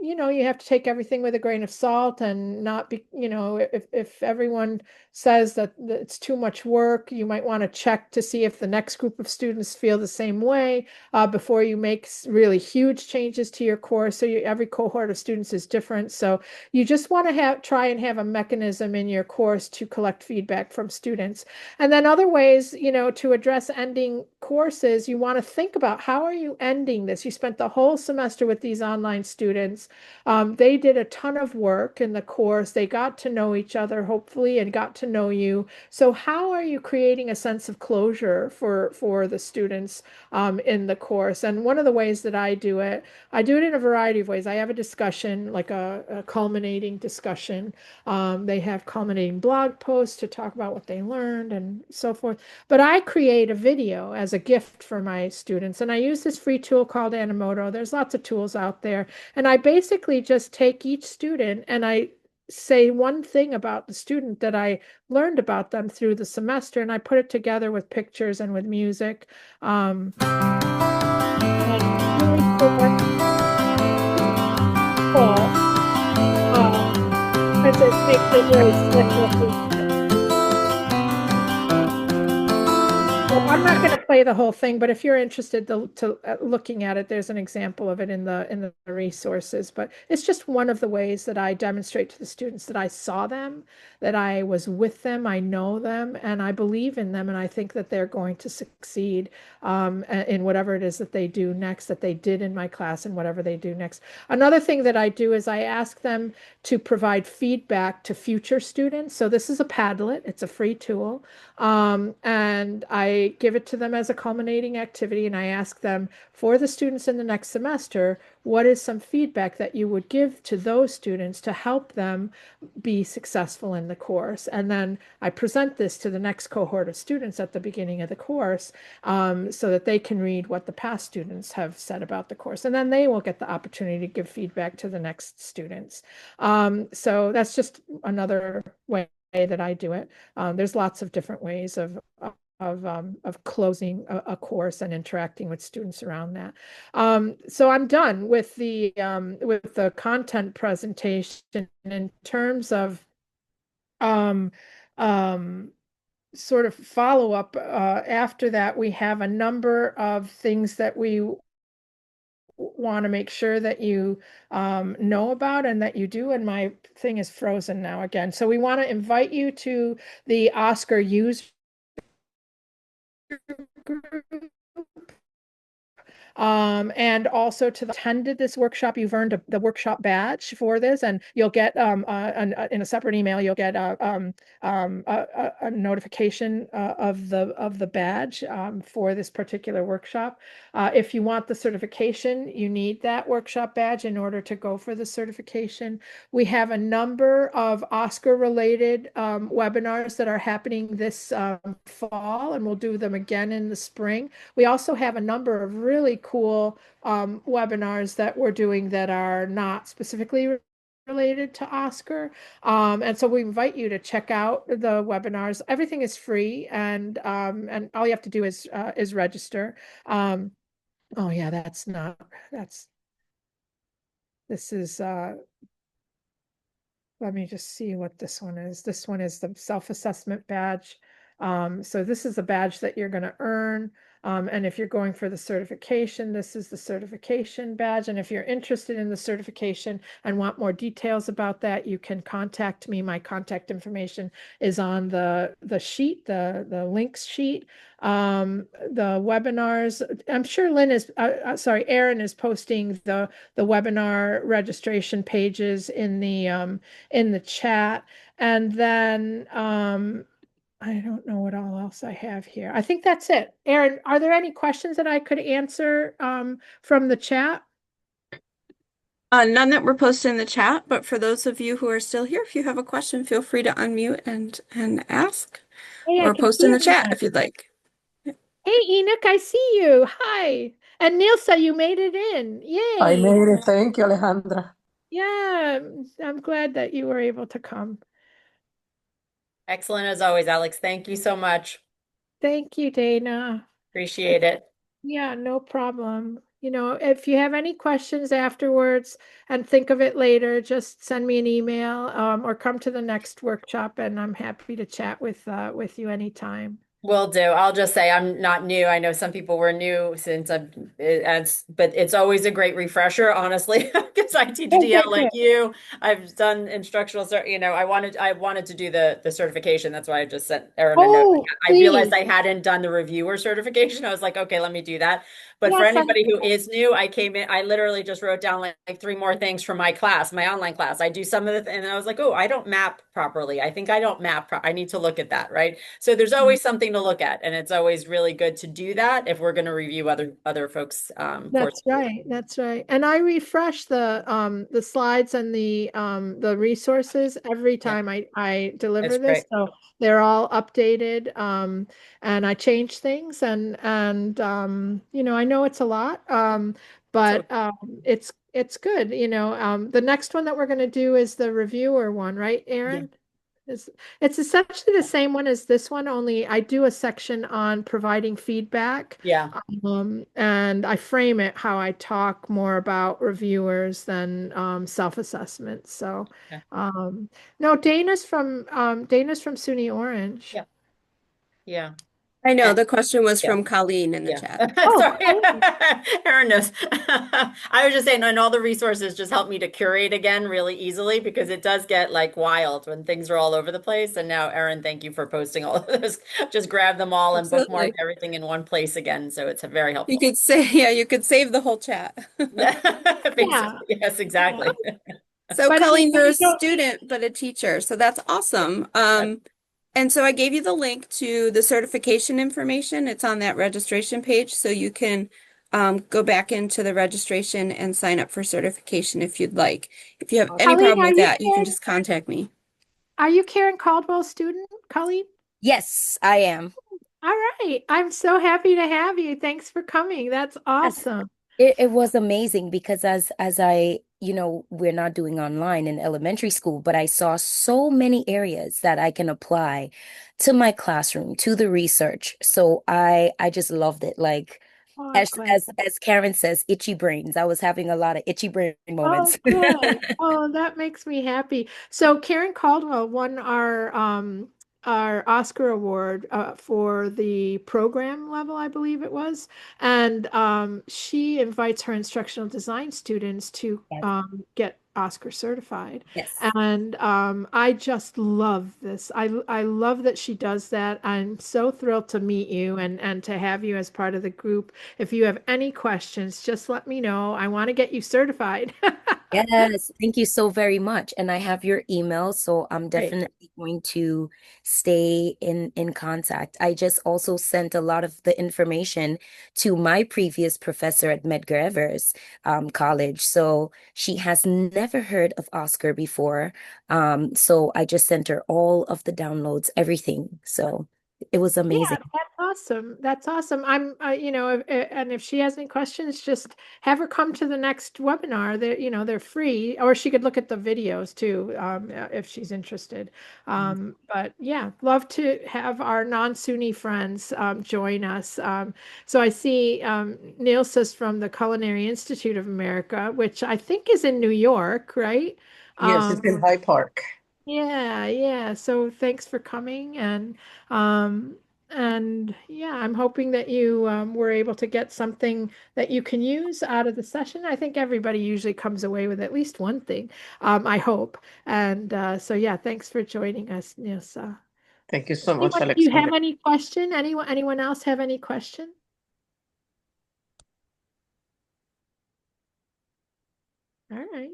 Speaker 2: you have to take everything with a grain of salt and not be, if everyone says that it's too much work, you might want to check to see if the next group of students feel the same way before you make really huge changes to your course. So every cohort of students is different. So you just want to try and have a mechanism in your course to collect feedback from students. And then other ways, to address ending courses, you want to think about, how are you ending this? You spent the whole semester with these online students. They did a ton of work in the course. They got to know each other, hopefully, and got to know you. So how are you creating a sense of closure for the students in the course? And one of the ways that I do it in a variety of ways. I have a discussion, like a culminating discussion. They have culminating blog posts to talk about what they learned and so forth. But I create a video as a gift for my students, and I use this free tool called Animoto. There's lots of tools out there, and I basically just take each student and I say one thing about the student that I learned about them through the semester, and I put it together with pictures and with music. Because it makes it really slick. Well, I'm not going to play the whole thing, but if you're interested to looking at it, there's an example of it in the resources. But it's just one of the ways that I demonstrate to the students that I saw them, that I was with them, I know them, and I believe in them, and I think that they're going to succeed in whatever it is that they do next, that they did in my class, and whatever they do next. Another thing that I do is I ask them to provide feedback to future students. So this is a Padlet. It's a free tool. And I give it to them as a culminating activity, and I ask them for the students in the next semester, what is some feedback that you would give to those students to help them be successful in the course? And then I present this to the next cohort of students at the beginning of the course, so that they can read what the past students have said about the course. And then they will get the opportunity to give feedback to the next students. So that's just another way that I do it. There's lots of different ways of closing a course and interacting with students around that. So I'm done with the content presentation. In terms of um, um, sort of follow up, after that, we have a number of things that we want to make sure that you know about and that you do. And my thing is frozen now again. So we want to invite you to the Oscar user group. And also to attended this workshop, you've earned the workshop badge for this, and you'll get in a separate email, you'll get a notification of the badge for this particular workshop. If you want the certification, you need that workshop badge in order to go for the certification. We have a number of Oscar-related webinars that are happening this fall, and we'll do them again in the spring. We also have a number of really cool webinars that we're doing that are not specifically related to Oscar. And so we invite you to check out the webinars. Everything is free, and all you have to do is register. Oh yeah, this is let me just see what this one is. This one is the self-assessment badge. So this is a badge that you're going to earn. And if you're going for the certification, this is the certification badge. And if you're interested in the certification and want more details about that, you can contact me. My contact information is on the links sheet. The webinars, I'm sure Erin is posting the webinar registration pages in the chat. And then I don't know what all else I have here. I think that's it. Erin, are there any questions that I could answer from the chat?
Speaker 1: None that were posted in the chat, but for those of you who are still here, if you have a question, feel free to unmute and ask,
Speaker 2: Hey, I
Speaker 1: or
Speaker 2: can
Speaker 1: post
Speaker 2: see
Speaker 1: in the chat
Speaker 2: everybody.
Speaker 1: if you'd like.
Speaker 2: Hey, Enoch, I see you. Hi. And Nilsa, you made it in.
Speaker 4: I
Speaker 2: Yay.
Speaker 4: made it. Thank you, Alejandra.
Speaker 2: Yeah, I'm glad that you were able to come.
Speaker 5: Excellent as always, Alex. Thank you so much.
Speaker 2: Thank you, Dana.
Speaker 5: Appreciate it.
Speaker 2: Yeah, no problem. If you have any questions afterwards and think of it later, just send me an email or come to the next workshop, and I'm happy to chat with you anytime.
Speaker 5: Will do. I'll just say I'm not new. I know some people were new since but it's always a great refresher, honestly, because I teach
Speaker 2: Okay,
Speaker 5: DL like
Speaker 2: good.
Speaker 5: you. I've done instructional, I wanted to do the certification. That's why I just sent Erin a note.
Speaker 2: Oh,
Speaker 5: I realized
Speaker 2: please.
Speaker 5: I hadn't done the reviewer certification. I was like, okay, let me do that. But for
Speaker 2: Yes,
Speaker 5: anybody who is new, I came in, I literally just wrote down like three more things from my class, my online class. I do some of and I was like, oh, I don't map properly. I think I don't map. I need to look at that, right? So there's always something to look at, and it's always really good to do that if we're going to review other folks'
Speaker 2: That's
Speaker 5: courses.
Speaker 2: right. That's right. And I refresh the slides and the resources every
Speaker 5: Yeah,
Speaker 2: time I deliver
Speaker 5: that's
Speaker 2: this.
Speaker 5: great.
Speaker 2: So they're all updated. And I change things, and I know it's a lot.
Speaker 5: So
Speaker 2: But it's good. The next one that we're going to do is the reviewer one, right,
Speaker 5: yeah,
Speaker 2: Aaron? It's essentially the same one as this one, only I do a section on providing feedback.
Speaker 5: yeah.
Speaker 2: And I frame it how I talk more about reviewers than self-assessment. So,
Speaker 5: Okay.
Speaker 2: no, Dana's from SUNY Orange.
Speaker 5: Yeah, yeah.
Speaker 1: I know
Speaker 5: And
Speaker 1: the question was
Speaker 5: yeah.
Speaker 1: from Colleen in the
Speaker 5: Yeah.
Speaker 1: chat.
Speaker 2: Oh,
Speaker 5: Sorry.
Speaker 2: cool.
Speaker 5: Erin knows. I was just saying, and all the resources just help me to curate again really easily because it does get like wild when things are all over the place. And now, Erin, thank you for posting all of this. Just grab them all and bookmark
Speaker 1: Absolutely.
Speaker 5: everything in one place again. So it's very
Speaker 1: You
Speaker 5: helpful.
Speaker 1: could say, yeah, you could save the whole chat.
Speaker 2: Yeah.
Speaker 5: Basically, yes, exactly.
Speaker 1: So
Speaker 2: But
Speaker 1: Colleen, you're a
Speaker 2: you don't.
Speaker 1: student, but a teacher. So that's awesome.
Speaker 5: Yeah.
Speaker 1: And so I gave you the link to the certification information. It's on that registration page, so you can go back into the registration and sign up for certification if you'd like. If you have any
Speaker 2: Colleen,
Speaker 1: problem with that, you can just contact me.
Speaker 2: are you Karen Caldwell's student, Colleen?
Speaker 4: Yes, I am.
Speaker 2: All right. I'm so happy to have you. Thanks for coming. That's
Speaker 4: Yes.
Speaker 2: awesome.
Speaker 4: It was amazing because as I, we're not doing online in elementary school, but I saw so many areas that I can apply to my classroom, to the research. So I just loved it. Like
Speaker 2: Oh, I'm
Speaker 4: as
Speaker 2: glad.
Speaker 4: as Karen says, itchy brains. I was having a lot of itchy brain
Speaker 2: Oh,
Speaker 4: moments.
Speaker 2: good. Oh, that makes me happy. So Karen Caldwell won our Oscar Award for the program level, I believe it was. And she invites her instructional design students to
Speaker 4: Yes,
Speaker 2: get Oscar certified.
Speaker 4: yes.
Speaker 2: And I just love this. I love that she does that. I'm so thrilled to meet you and to have you as part of the group. If you have any questions, just let me know. I want to get you certified.
Speaker 4: Yes, thank you so very much. And I have your email, so I'm
Speaker 2: Great.
Speaker 4: definitely going to stay in contact. I just also sent a lot of the information to my previous professor at Medgar Evers College. So she has never heard of Oscar before. So I just sent her all of the downloads, everything. So it was
Speaker 2: Yeah,
Speaker 4: amazing.
Speaker 2: that's awesome. That's awesome. And if she has any questions, just have her come to the next webinar. They're free, or she could look at the videos too, if she's interested. But yeah, love to have our non-SUNY friends join us. So I see Nilsa's from the Culinary Institute of America, which I think is in New York, right?
Speaker 6: Yes, it's in Hyde Park.
Speaker 2: Yeah, yeah. So thanks for coming um and yeah, I'm hoping that you were able to get something that you can use out of the session. I think everybody usually comes away with at least one thing. I hope. And so yeah, thanks for joining us, Nilsa.
Speaker 6: Thank you so much,
Speaker 2: Anyone, do you have
Speaker 6: Alexandra.
Speaker 2: any question? Anyone else have any question? All right.